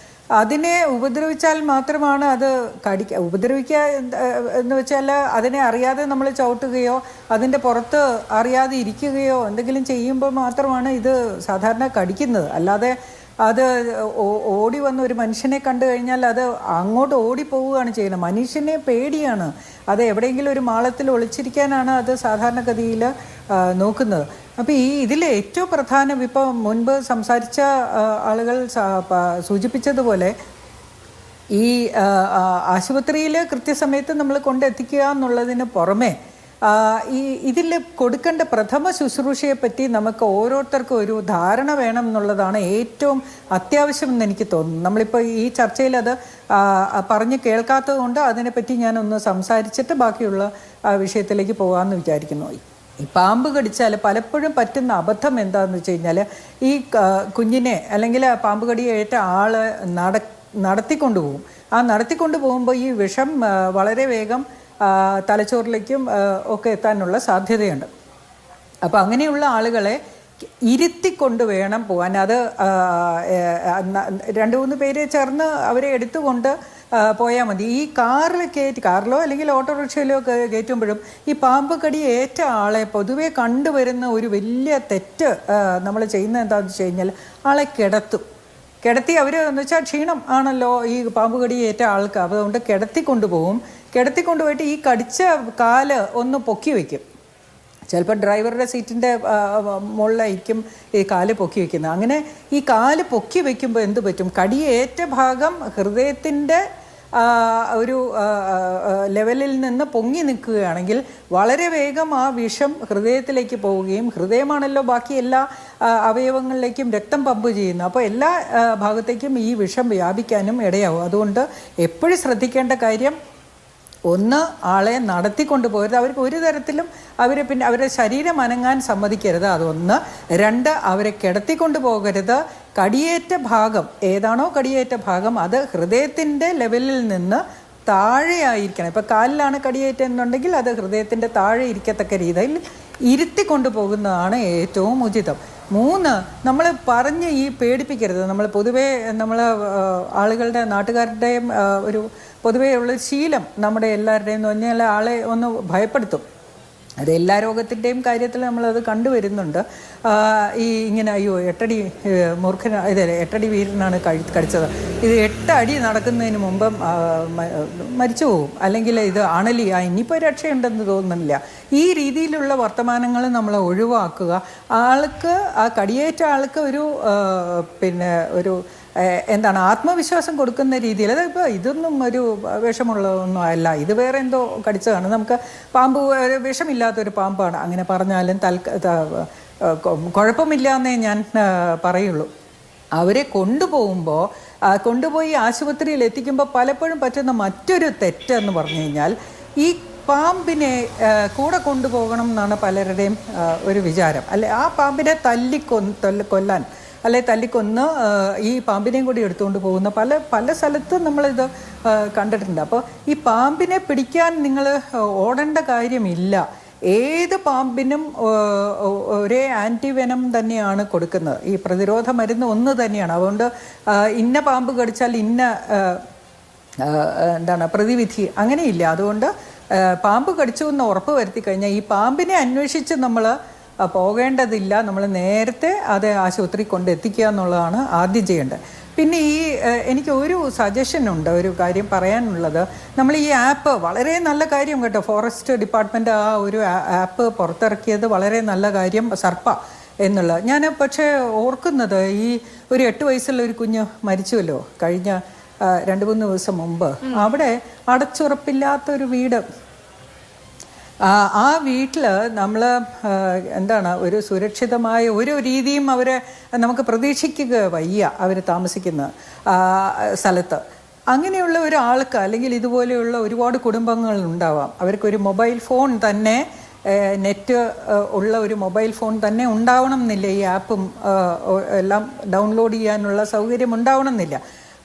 അതിനെ ഉപദ്രവിച്ചാൽ മാത്രമാണ് അത് ഉപദ്രവിക്കുക എന്ന് വെച്ചാൽ അതിനെ അറിയാതെ നമ്മൾ ചവിട്ടുകയോ അതിൻ്റെ പുറത്ത് അറിയാതെ ഇരിക്കുകയോ എന്തെങ്കിലും ചെയ്യുമ്പോൾ മാത്രമാണ് ഇത് സാധാരണ കടിക്കുന്നത്. അല്ലാതെ അത് ഓടി വന്ന് ഒരു മനുഷ്യനെ കണ്ടു കഴിഞ്ഞാൽ അത് അങ്ങോട്ട് ഓടിപ്പോവുകയാണ് ചെയ്യുന്നത്. മനുഷ്യനെ പേടിയാണ്. അത് എവിടെയെങ്കിലും ഒരു മാളത്തിൽ ഒളിച്ചിരിക്കാനാണ് അത് സാധാരണഗതിയിൽ നോക്കുന്നത്. അപ്പോൾ ഇതിൽ ഏറ്റവും പ്രധാനം, ഇപ്പോൾ മുൻപ് സംസാരിച്ച ആളുകൾ സൂചിപ്പിച്ചതുപോലെ ഈ ആശുപത്രിയിൽ കൃത്യസമയത്ത് നമ്മൾ കൊണ്ടെത്തിക്കുക എന്നുള്ളതിന് പുറമെ ഇതിൽ കൊടുക്കേണ്ട പ്രഥമ ശുശ്രൂഷയെ പറ്റി നമുക്ക് ഓരോരുത്തർക്കും ഒരു ധാരണ വേണം എന്നുള്ളതാണ് ഏറ്റവും അത്യാവശ്യം എന്ന് എനിക്ക് തോന്നുന്നു. നമ്മളിപ്പോൾ ഈ ചർച്ചയിൽ അത് പറഞ്ഞ് കേൾക്കാത്തത് കൊണ്ട് അതിനെപ്പറ്റി ഞാനൊന്ന് സംസാരിച്ചിട്ട് ബാക്കിയുള്ള വിഷയത്തിലേക്ക് പോകാമെന്ന് വിചാരിക്കുന്നു. ഈ പാമ്പ് കടിച്ചാൽ പലപ്പോഴും പറ്റുന്ന അബദ്ധം എന്താണെന്ന് വെച്ച് കഴിഞ്ഞാൽ ഈ കുഞ്ഞിനെ അല്ലെങ്കിൽ പാമ്പ് കടിയേറ്റ ആള് നടത്തിക്കൊണ്ടു പോകും. ആ നടത്തിക്കൊണ്ടു പോകുമ്പോൾ ഈ വിഷം വളരെ വേഗം തലച്ചോറിലേക്കും ഒക്കെ എത്താനുള്ള സാധ്യതയുണ്ട്. അപ്പോൾ അങ്ങനെയുള്ള ആളുകളെ ഇരുത്തിക്കൊണ്ട് വേണം പോകാൻ. അത് 2-3 പേര് ചേർന്ന് അവരെ എടുത്തുകൊണ്ട് പോയാൽ മതി. ഈ കാറിലോ അല്ലെങ്കിൽ ഓട്ടോറിക്ഷയിലോ കയറ്റുമ്പോഴും ഈ പാമ്പ് കടി ഏറ്റ ആളെ പൊതുവെ കണ്ടുവരുന്ന ഒരു വലിയ തെറ്റ് നമ്മൾ ചെയ്യുന്നത് എന്താണെന്ന് വെച്ച് കഴിഞ്ഞാൽ ആളെ കിടത്തി അവർ എന്ന് വെച്ചാൽ ക്ഷീണം ആണല്ലോ ഈ പാമ്പ് കടി ഏറ്റ ആൾക്ക്. അതുകൊണ്ട് കിടത്തിക്കൊണ്ടുപോയിട്ട് ഈ കടിച്ച കാല് ഒന്ന് പൊക്കി വയ്ക്കും. ചിലപ്പോൾ ഡ്രൈവറുടെ സീറ്റിൻ്റെ മുകളിലായിരിക്കും ഈ കാല് പൊക്കി വയ്ക്കുന്നത്. അങ്ങനെ ഈ കാല് പൊക്കി വയ്ക്കുമ്പോൾ എന്ത് പറ്റും? കടിയേറ്റ ഭാഗം ഹൃദയത്തിൻ്റെ ഒരു ലെവലിൽ നിന്ന് പൊങ്ങി നിൽക്കുകയാണെങ്കിൽ വളരെ വേഗം ആ വിഷം ഹൃദയത്തിലേക്ക് പോവുകയും, ഹൃദയമാണല്ലോ ബാക്കി എല്ലാ അവയവങ്ങളിലേക്കും രക്തം പമ്പ് ചെയ്യുന്നത്. അപ്പോൾ എല്ലാ ഭാഗത്തേക്കും ഈ വിഷം വ്യാപിക്കാനും ഇടയാവും. അതുകൊണ്ട് എപ്പോഴും ശ്രദ്ധിക്കേണ്ട കാര്യം, ഒന്ന്, ആളെ നടത്തിക്കൊണ്ട് പോകരുത്. അവർക്ക് ഒരു തരത്തിലും അവരുടെ ശരീരം അനങ്ങാൻ സമ്മതിക്കരുത്. അതൊന്ന്. 2, അവരെ കിടത്തിക്കൊണ്ട് പോകരുത്. കടിയേറ്റ ഭാഗം ഏതാണോ കടിയേറ്റ ഭാഗം അത് ഹൃദയത്തിൻ്റെ ലെവലിൽ നിന്ന് താഴെയായിരിക്കണം. ഇപ്പോൾ കാലിലാണ് കടിയേറ്റെന്നുണ്ടെങ്കിൽ അത് ഹൃദയത്തിൻ്റെ താഴെ ഇരിക്കത്തക്ക രീതിയിൽ ഇരുത്തിക്കൊണ്ടു പോകുന്നതാണ് ഏറ്റവും ഉചിതം. 3, നമ്മൾ പറഞ്ഞ് പേടിപ്പിക്കരുത്. നമ്മൾ പൊതുവേ ആളുകളുടെ നാട്ടുകാരുടെയും ഒരു പൊതുവേ ഉള്ള ശീലം നമ്മുടെ എല്ലാവരുടെയും എന്ന് പറഞ്ഞാൽ ആളെ ഒന്ന് ഭയപ്പെടുത്തും. അത് എല്ലാ രോഗത്തിൻ്റെയും കാര്യത്തിൽ നമ്മളത് കണ്ടുവരുന്നുണ്ട്. ഇങ്ങനെ അയ്യോ 8 അടി മൂർഖന 8 അടി വീരനാണ് കടിച്ചത്, ഇത് 8 അടി നടക്കുന്നതിന് മുമ്പ് മരിച്ചു പോകും, അല്ലെങ്കിൽ ഇത് അണലി ഇനിയിപ്പോൾ രക്ഷയുണ്ടെന്ന് തോന്നുന്നില്ല. ഈ രീതിയിലുള്ള വർത്തമാനങ്ങൾ നമ്മൾ ഒഴിവാക്കുക. ആ കടിയേറ്റ ആൾക്ക് ഒരു ആത്മവിശ്വാസം കൊടുക്കുന്ന രീതിയിൽ. അതിപ്പോൾ ഇതൊന്നും ഒരു വിഷമുള്ളതൊന്നും അല്ല, ഇത് വേറെ എന്തോ കടിച്ചതാണ്, നമുക്ക് പാമ്പ് വിഷമില്ലാത്തൊരു പാമ്പാണ്, അങ്ങനെ പറഞ്ഞാലും കുഴപ്പമില്ല എന്നേ ഞാൻ പറയുള്ളൂ. അവരെ കൊണ്ടുപോയി ആശുപത്രിയിൽ എത്തിക്കുമ്പോൾ പലപ്പോഴും പറ്റുന്ന മറ്റൊരു തെറ്റെന്ന് പറഞ്ഞു കഴിഞ്ഞാൽ, ഈ പാമ്പിനെ കൂടെ കൊണ്ടുപോകണം എന്നാണ് പലരുടെയും ഒരു വിചാരം. അല്ലെ, ആ പാമ്പിനെ കൊല്ലാൻ അല്ലെ തല്ലിക്കൊന്ന് ഈ പാമ്പിനെയും കൂടി എടുത്തുകൊണ്ട് പോകുന്ന പല സ്ഥലത്തും നമ്മളിത് കണ്ടിട്ടുണ്ട്. അപ്പോൾ ഈ പാമ്പിനെ പിടിക്കാൻ നിങ്ങൾ ഓടേണ്ട കാര്യമില്ല. ഏത് പാമ്പിനും ഒരേ ആൻറ്റിവെനം തന്നെയാണ് കൊടുക്കുന്നത്. ഈ പ്രതിരോധ മരുന്ന് ഒന്ന് തന്നെയാണ്. അതുകൊണ്ട് ഇന്ന പാമ്പ് കടിച്ചാൽ പ്രതിവിധി അങ്ങനെയില്ല. അതുകൊണ്ട് പാമ്പ് കടിച്ചു എന്ന് ഉറപ്പ് വരുത്തി കഴിഞ്ഞാൽ ഈ പാമ്പിനെ അന്വേഷിച്ച് നമ്മൾ പോകേണ്ടതില്ല. നമ്മൾ നേരത്തെ അത് ആശുപത്രി കൊണ്ടെത്തിക്കുക എന്നുള്ളതാണ് ആദ്യം ചെയ്യേണ്ടത്. പിന്നെ എനിക്ക് ഒരു സജഷനുണ്ട്, ഒരു കാര്യം പറയാനുള്ളത്. നമ്മൾ ഈ ആപ്പ് വളരെ നല്ല കാര്യം കേട്ടോ, ഫോറസ്റ്റ് ഡിപ്പാർട്ട്മെൻറ്റ് ആ ഒരു ആപ്പ് പുറത്തിറക്കിയത് വളരെ നല്ല കാര്യം, സർപ്പ എന്നുള്ളത്. ഞാൻ പക്ഷേ ഓർക്കുന്നത് ഒരു 8 വയസ്സുള്ള ഒരു കുഞ്ഞ് മരിച്ചുവല്ലോ കഴിഞ്ഞ 2-3 ദിവസം മുമ്പ്. അവിടെ അടച്ചുറപ്പില്ലാത്തൊരു വീട്. ആ വീട്ടിൽ നമ്മൾ ഒരു സുരക്ഷിതമായ ഒരു രീതിയും അവരെ നമുക്ക് പ്രതീക്ഷിക്കുക വയ്യ, അവർ താമസിക്കുന്ന സ്ഥലത്ത്. അങ്ങനെയുള്ള ഒരാൾക്ക് അല്ലെങ്കിൽ ഇതുപോലെയുള്ള ഒരുപാട് കുടുംബങ്ങൾ ഉണ്ടാവാം. അവർക്കൊരു മൊബൈൽ ഫോൺ തന്നെ, നെറ്റ് ഉള്ള ഒരു മൊബൈൽ ഫോൺ തന്നെ ഉണ്ടാവണം എന്നില്ല. ഈ ആപ്പും എല്ലാം ഡൗൺലോഡ് ചെയ്യാനുള്ള സൗകര്യം ഉണ്ടാവണം എന്നില്ല.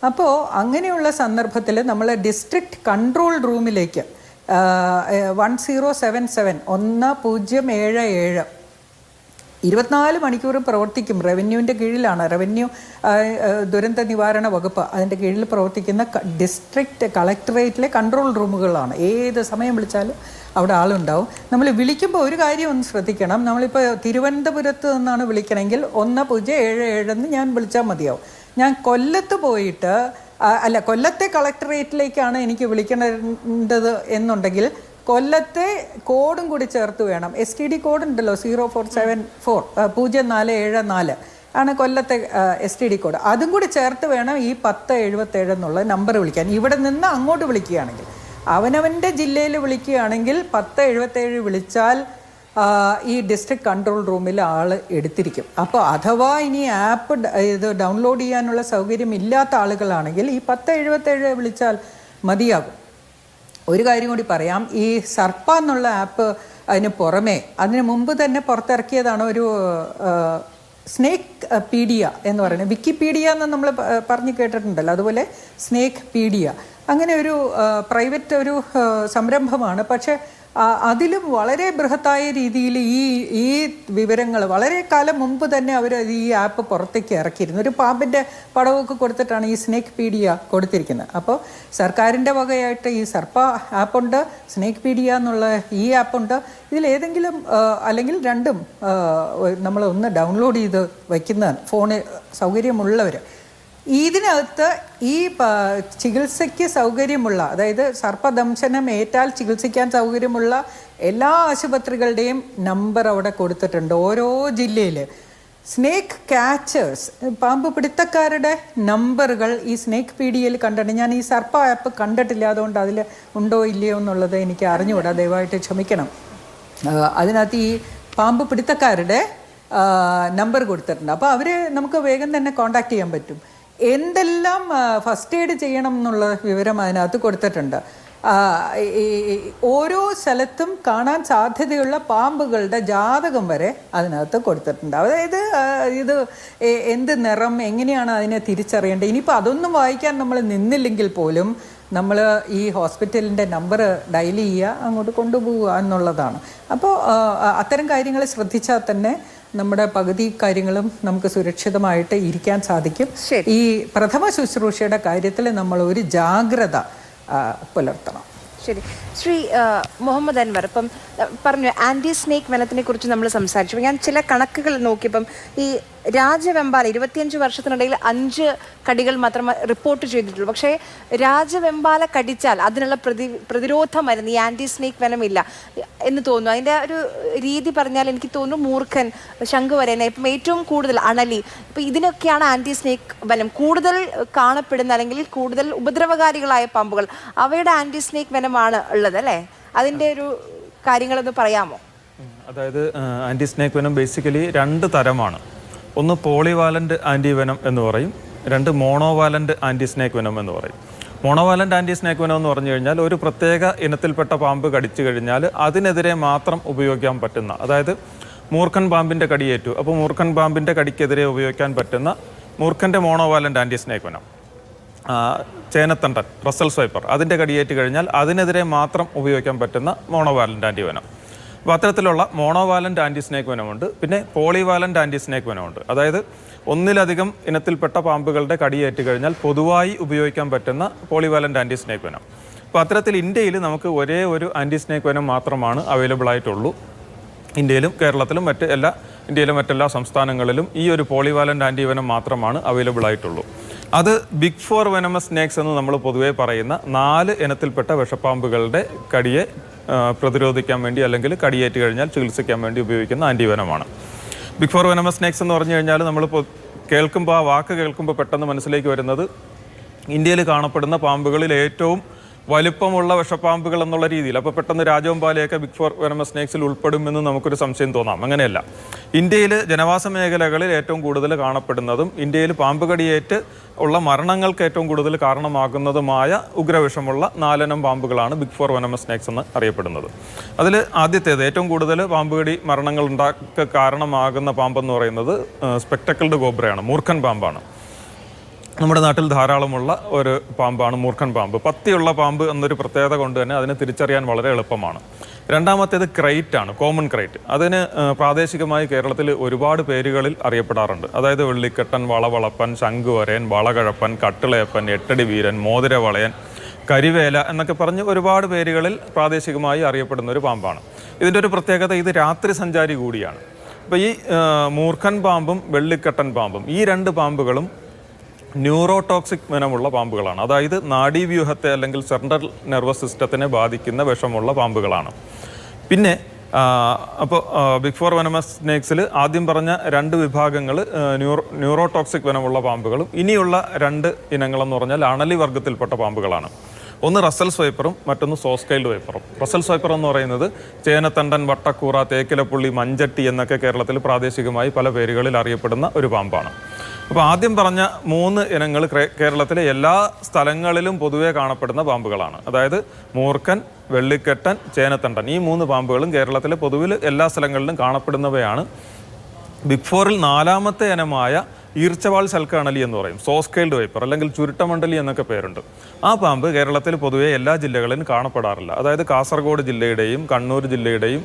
അപ്പോൾ അങ്ങനെയുള്ള സന്ദർഭത്തിൽ നമ്മൾ ഡിസ്ട്രിക്റ്റ് കൺട്രോൾ റൂമിലേക്ക് 1077 24 മണിക്കൂറും പ്രവർത്തിക്കും. റവന്യൂവിൻ്റെ കീഴിലാണ്, റവന്യൂ ദുരന്ത നിവാരണ വകുപ്പ് അതിൻ്റെ കീഴിൽ പ്രവർത്തിക്കുന്ന ഡിസ്ട്രിക്റ്റ് കളക്ടറേറ്റിലെ കൺട്രോൾ റൂമുകളാണ്. ഏത് സമയം വിളിച്ചാലും അവിടെ ആളുണ്ടാവും. നമ്മൾ വിളിക്കുമ്പോൾ ഒരു കാര്യം ഒന്ന് ശ്രദ്ധിക്കണം. നമ്മളിപ്പോൾ തിരുവനന്തപുരത്ത് നിന്നാണ് വിളിക്കണമെങ്കിൽ 1077 എന്ന് ഞാൻ വിളിച്ചാൽ മതിയാവും. ഞാൻ കൊല്ലത്ത് പോയിട്ട് കൊല്ലത്തെ കളക്ടറേറ്റിലേക്കാണ് എനിക്ക് വിളിക്കേണ്ടത് എന്നുണ്ടെങ്കിൽ കൊല്ലത്തെ കോഡും കൂടി ചേർത്ത് വേണം. STD കോഡ് ഉണ്ടല്ലോ, 0474 0474. ആണ് കൊല്ലത്തെ STD കോഡ്. അതും കൂടി ചേർത്ത് വേണം ഈ 1077 എന്നുള്ള നമ്പർ വിളിക്കാൻ. ഇവിടെ നിന്ന് അങ്ങോട്ട് വിളിക്കുകയാണെങ്കിൽ, അവനവൻ്റെ ജില്ലയിൽ വിളിക്കുകയാണെങ്കിൽ 1077 വിളിച്ചാൽ ഈ ഡിസ്ട്രിക്ട് കൺട്രോൾ റൂമിൽ ആൾ എടുത്തിരിക്കും. അപ്പോൾ അഥവാ ഇനി ആപ്പ് ഇത് ഡൗൺലോഡ് ചെയ്യാനുള്ള സൗകര്യം ഇല്ലാത്ത ആളുകളാണെങ്കിൽ ഈ 1077 വിളിച്ചാൽ മതിയാകും. ഒരു കാര്യം കൂടി പറയാം, ഈ സർപ്പ എന്നുള്ള ആപ്പ് അതിന് പുറമേ അതിന് മുമ്പ് തന്നെ പുറത്തിറക്കിയതാണ് ഒരു സ്നേക്ക് പീഡിയ എന്ന് പറയുന്നത്. വിക്കിപീഡിയ എന്ന് നമ്മൾ പറഞ്ഞ് കേട്ടിട്ടുണ്ടല്ലോ, അതുപോലെ സ്നേക്ക് പീഡിയ, അങ്ങനെ ഒരു പ്രൈവറ്റ് ഒരു സംരംഭമാണ്. പക്ഷേ അതിലും വളരെ ബൃഹത്തായ രീതിയിൽ ഈ വിവരങ്ങൾ വളരെ കാലം മുമ്പ് തന്നെ അവർ ഈ ആപ്പ് പുറത്തേക്ക് ഇറക്കിയിരുന്നു. ഒരു പാമ്പിൻ്റെ പടമൊക്കെ കൊടുത്തിട്ടാണ് ഈ സ്നേക്ക് പീഡിയ കൊടുത്തിരിക്കുന്നത്. അപ്പോൾ സർക്കാരിൻ്റെ വകയായിട്ട് ഈ സർപ്പ ആപ്പുണ്ട്, സ്നേക്ക് പീഡിയ എന്നുള്ള ഈ ആപ്പുണ്ട്. ഇതിലേതെങ്കിലും അല്ലെങ്കിൽ രണ്ടും നമ്മൾ ഒന്ന് ഡൗൺലോഡ് ചെയ്ത് വയ്ക്കുന്ന ഫോണിൽ സൗകര്യമുള്ളവർ, ഇതിനകത്ത് ഈ ചികിത്സയ്ക്ക് സൗകര്യമുള്ള, അതായത് സർപ്പദംശനം ഏറ്റാൽ ചികിത്സിക്കാൻ സൗകര്യമുള്ള എല്ലാ ആശുപത്രികളുടെയും നമ്പർ അവിടെ കൊടുത്തിട്ടുണ്ട്. ഓരോ ജില്ലയിൽ സ്നേക്ക് ക്യാച്ചേഴ്സ്, പാമ്പ് പിടുത്തക്കാരുടെ നമ്പറുകൾ ഈ സ്നേക്ക് പീഡിയയിൽ കണ്ടിട്ടുണ്ട്. ഞാൻ ഈ സർപ്പ ആപ്പ് കണ്ടിട്ടില്ല, അതുകൊണ്ട് അതിൽ ഉണ്ടോ ഇല്ലയോ എന്നുള്ളത് എനിക്ക് അറിഞ്ഞുകൂടാ, ദയവായിട്ട് ക്ഷമിക്കണം. അതിനകത്ത് ഈ പാമ്പ് പിടുത്തക്കാരുടെ നമ്പർ കൊടുത്തിട്ടുണ്ട്. അപ്പോൾ അവരെ നമുക്ക് വേഗം തന്നെ കോണ്ടാക്ട് ചെയ്യാൻ പറ്റും. എന്തെല്ലാം ഫസ്റ്റ് എയ്ഡ് ചെയ്യണം എന്നുള്ള വിവരം അതിനകത്ത് കൊടുത്തിട്ടുണ്ട്. ഓരോ സ്ഥലത്തും കാണാൻ സാധ്യതയുള്ള പാമ്പുകളുടെ ജാതകം വരെ അതിനകത്ത് കൊടുത്തിട്ടുണ്ട്. അതായത് ഇത് എന്ത് നിറം, എങ്ങനെയാണ് അതിനെ തിരിച്ചറിയേണ്ടത്. ഇനിയിപ്പോൾ അതൊന്നും വായിക്കാൻ നമ്മൾ നിന്നില്ലെങ്കിൽ പോലും നമ്മൾ ഈ ഹോസ്പിറ്റലിൻ്റെ നമ്പർ ഡയൽ ചെയ്യുക, അങ്ങോട്ട് കൊണ്ടുപോവുക എന്നുള്ളതാണ്. അപ്പോൾ അത്തരം കാര്യങ്ങൾ ശ്രദ്ധിച്ചാൽ തന്നെ നമ്മുടെ പകുതി കാര്യങ്ങളും നമുക്ക് സുരക്ഷിതമായിട്ട് ഇരിക്കാൻ സാധിക്കും. ഈ പ്രഥമ ശുശ്രൂഷയുടെ കാര്യത്തിൽ നമ്മൾ ഒരു ജാഗ്രത പുലർത്തണം. ശരി. ശ്രീ മുഹമ്മദ് അൻവർ, ഇപ്പം പറഞ്ഞു ആൻറ്റി സ്നേക്ക് വനത്തിനെ കുറിച്ച് നമ്മൾ സംസാരിച്ചു. ഞാൻ ചില കണക്കുകൾ നോക്കിയപ്പം ഈ രാജവെമ്പാല 25 വർഷത്തിനിടയിൽ 5 കടികൾ മാത്രമേ റിപ്പോർട്ട് ചെയ്തിട്ടുള്ളൂ. പക്ഷേ രാജവെമ്പാല കടിച്ചാൽ അതിനുള്ള പ്രതിരോധ മരുന്ന് ഈ ആൻറ്റി സ്നേക്ക് വനമില്ല എന്ന് തോന്നുന്നു. അതിൻ്റെ ഒരു രീതി പറഞ്ഞാൽ എനിക്ക് തോന്നുന്നു മൂർഖൻ, ശംഖുവരേന, ഇപ്പം ഏറ്റവും കൂടുതൽ അണലി, ഇപ്പം ഇതിനൊക്കെയാണ് ആൻറ്റി സ്നേക്ക് വനം കൂടുതൽ കാണപ്പെടുന്ന അല്ലെങ്കിൽ കൂടുതൽ ഉപദ്രവകാരികളായ പാമ്പുകൾ. അവയുടെ ആൻറ്റി സ്നേക്ക് വനമാണ് ഉള്ളത് അല്ലേ? അതിൻ്റെ ഒരു കാര്യങ്ങളൊന്ന് പറയാമോ? അതായത് ആൻറ്റി സ്നേക്ക് വെനം ബേസിക്കലി 2 തരമാണ്. ഒന്ന് പോളിവാലൻ്റ് ആൻറ്റിവെനം എന്ന് പറയും, 2 മോണോവാലൻ്റ് ആൻറ്റി സ്നേക്ക് വെനം എന്ന് പറയും. മോണോവാലൻ്റ് ആൻറ്റി സ്നേക്ക് വെനം എന്ന് പറഞ്ഞു കഴിഞ്ഞാൽ ഒരു പ്രത്യേക ഇനത്തിൽപ്പെട്ട പാമ്പ് കടിച്ചു കഴിഞ്ഞാൽ അതിനെതിരെ മാത്രം ഉപയോഗിക്കാൻ പറ്റുന്ന, അതായത് മൂർഖൻ പാമ്പിൻ്റെ കടിയേറ്റു, അപ്പോൾ മൂർഖൻ പാമ്പിൻ്റെ കടിക്കെതിരെ ഉപയോഗിക്കാൻ പറ്റുന്ന മൂർഖൻ്റെ മോണോവാലൻ്റ് ആൻറ്റി സ്നേക്ക് വെനം. ചേനത്തണ്ടൻ, റസൽസ് വൈപ്പർ, അതിൻ്റെ കടിയേറ്റ് കഴിഞ്ഞാൽ അതിനെതിരെ മാത്രം ഉപയോഗിക്കാൻ പറ്റുന്ന മോണോവാലൻ്റ് ആൻറ്റിവെനം. അപ്പോൾ അത്തരത്തിലുള്ള മോണോവാലൻ്റ് ആൻറ്റി സ്നേക്ക് വെനമുണ്ട്. പിന്നെ പോളിവാലൻ്റ് ആൻറ്റി സ്നേക്ക് വെനമുണ്ട്. അതായത് ഒന്നിലധികം ഇനത്തിൽപ്പെട്ട പാമ്പുകളുടെ കടിയേറ്റ് കഴിഞ്ഞാൽ പൊതുവായി ഉപയോഗിക്കാൻ പറ്റുന്ന പോളിവാലൻ്റ് ആൻറ്റി സ്നേക്ക് വെനം. അപ്പോൾ അത്തരത്തിൽ ഇന്ത്യയിൽ നമുക്ക് ഒരേ ഒരു ആൻറ്റി സ്നേക്ക് വെനം മാത്രമാണ് അവൈലബിൾ ആയിട്ടുള്ളൂ. ഇന്ത്യയിലും കേരളത്തിലും ഇന്ത്യയിലെ മറ്റെല്ലാ സംസ്ഥാനങ്ങളിലും ഈ ഒരു പോളിവാലൻ്റ് ആൻറ്റിവെനം മാത്രമാണ് അവൈലബിൾ ആയിട്ടുള്ളൂ. അത് ബിഗ് 4 വെനമസ് സ്നേക്സ് എന്ന് നമ്മൾ പൊതുവേ പറയുന്ന 4 ഇനത്തിൽപ്പെട്ട വിഷപ്പാമ്പുകളുടെ കടിയെ പ്രതിരോധിക്കാൻ വേണ്ടി അല്ലെങ്കിൽ കടിയേറ്റ് കഴിഞ്ഞാൽ ചികിത്സിക്കാൻ വേണ്ടി ഉപയോഗിക്കുന്ന ആൻറ്റിവെനമാണ്. ബിഗ് 4 വെനമസ് സ്നേക്സ് എന്ന് പറഞ്ഞു കഴിഞ്ഞാൽ നമ്മൾ കേൾക്കുമ്പോൾ, ആ വാക്ക് കേൾക്കുമ്പോൾ പെട്ടെന്ന് മനസ്സിലേക്ക് വരുന്നത് ഇന്ത്യയിൽ കാണപ്പെടുന്ന പാമ്പുകളിൽ ഏറ്റവും വലിപ്പമുള്ള വിഷപ്പാമ്പുകൾ എന്നുള്ള രീതിയിൽ. അപ്പോൾ പെട്ടെന്ന് രാജവെമ്പാലയൊക്കെ ബിഗ് 4 വെനമസ് സ്നേക്സിൽ ഉൾപ്പെടുമെന്ന് നമുക്കൊരു സംശയം തോന്നാം. അങ്ങനെയല്ല. ഇന്ത്യയിൽ ജനവാസ മേഖലകളിൽ ഏറ്റവും കൂടുതൽ കാണപ്പെടുന്നതും ഇന്ത്യയിൽ പാമ്പ് കടിയേറ്റ് ഉള്ള മരണങ്ങൾക്ക് ഏറ്റവും കൂടുതൽ കാരണമാകുന്നതുമായ ഉഗ്രവിഷമുള്ള 4 ഇനം പാമ്പുകളാണ് ബിഗ് 4 വെനമസ് സ്നേക്സ് എന്ന് അറിയപ്പെടുന്നത്. അതിൽ ആദ്യത്തേത് ഏറ്റവും കൂടുതൽ പാമ്പ് കടി മരണങ്ങൾ ഉണ്ടാക്കാൻ കാരണമാകുന്ന പാമ്പെന്ന് പറയുന്നത് സ്പെക്ടക്കിൾഡ് കോബ്രയാണ്, മൂർഖൻ പാമ്പാണ്. നമ്മുടെ നാട്ടിൽ ധാരാളമുള്ള ഒരു പാമ്പാണ് മൂർഖൻ പാമ്പ്. പത്തിയുള്ള പാമ്പ് എന്നൊരു പ്രത്യേകത കൊണ്ട് തന്നെ അതിനെ തിരിച്ചറിയാൻ വളരെ എളുപ്പമാണ്. രണ്ടാമത്തേത് ക്രൈറ്റ് ആണ്, കോമൺ ക്രൈറ്റ്. അതിന് പ്രാദേശികമായി കേരളത്തിൽ ഒരുപാട് പേരുകളിൽ അറിയപ്പെടാറുണ്ട്. അതായത് വെള്ളിക്കെട്ടൻ, വളവളപ്പൻ, ശംഖുവരയൻ, വളകഴപ്പൻ, കട്ടിളയപ്പൻ, എട്ടടി വീരൻ, മോതിരവളയൻ, കരിവേല എന്നൊക്കെ പറഞ്ഞ് ഒരുപാട് പേരുകളിൽ പ്രാദേശികമായി അറിയപ്പെടുന്ന ഒരു പാമ്പാണ്. ഇതിൻ്റെ ഒരു പ്രത്യേകത, ഇത് രാത്രി സഞ്ചാരി കൂടിയാണ്. അപ്പോൾ ഈ മൂർഖൻ പാമ്പും വെള്ളിക്കെട്ടൻ പാമ്പും, ഈ 2 പാമ്പുകളും ന്യൂറോടോക്സിക് വെനമുള്ള പാമ്പുകളാണ്. അതായത് നാഡീവ്യൂഹത്തെ അല്ലെങ്കിൽ സെൻട്രൽ നെർവസ് സിസ്റ്റത്തിനെ ബാധിക്കുന്ന വിഷമുള്ള പാമ്പുകളാണ്. പിന്നെ അപ്പോൾ ബിഗ് ഫോർ വെനമസ് സ്നേക്സിൽ ആദ്യം പറഞ്ഞ 2 വിഭാഗങ്ങൾ ന്യൂറോടോക്സിക് വെനമുള്ള പാമ്പുകളും ഇനിയുള്ള 2 ഇനങ്ങളെന്ന് പറഞ്ഞാൽ അണലി വർഗ്ഗത്തിൽപ്പെട്ട പാമ്പുകളാണ്. ഒന്ന് റസൽസ് വൈപ്പറും മറ്റൊന്ന് സോസ്കൈൽഡ് വൈപ്പറും. റസൽസ് വൈപ്പർ എന്ന് പറയുന്നത് ചേനത്തണ്ടൻ, വട്ടക്കൂറ, തേക്കിലപ്പുള്ളി, മഞ്ചട്ടി എന്നൊക്കെ കേരളത്തിൽ പ്രാദേശികമായി പല പേരുകളിൽ അറിയപ്പെടുന്ന ഒരു പാമ്പാണ്. അപ്പോൾ ആദ്യം പറഞ്ഞ 3 ഇനങ്ങൾ കേരളത്തിലെ എല്ലാ സ്ഥലങ്ങളിലും പൊതുവെ കാണപ്പെടുന്ന പാമ്പുകളാണ്. അതായത് മൂർഖൻ, വെള്ളിക്കെട്ടൻ, ചേനത്തണ്ടൻ, ഈ 3 പാമ്പുകളും കേരളത്തിലെ പൊതുവിൽ എല്ലാ സ്ഥലങ്ങളിലും കാണപ്പെടുന്നവയാണ്. ബിഗ് ഫോറിൽ 4ാമത്തെ ഇനമായ ഈർച്ചവാൾ ശൽക്കണലി എന്ന് പറയും, സോസ്കൈൽഡ് വൈപ്പർ അല്ലെങ്കിൽ ചുരുട്ടമണ്ഡലി എന്നൊക്കെ പേരുണ്ട്. ആ പാമ്പ് കേരളത്തിൽ പൊതുവെ എല്ലാ ജില്ലകളിലും കാണപ്പെടാറില്ല. അതായത് കാസർഗോഡ് ജില്ലയുടെയും കണ്ണൂർ ജില്ലയുടെയും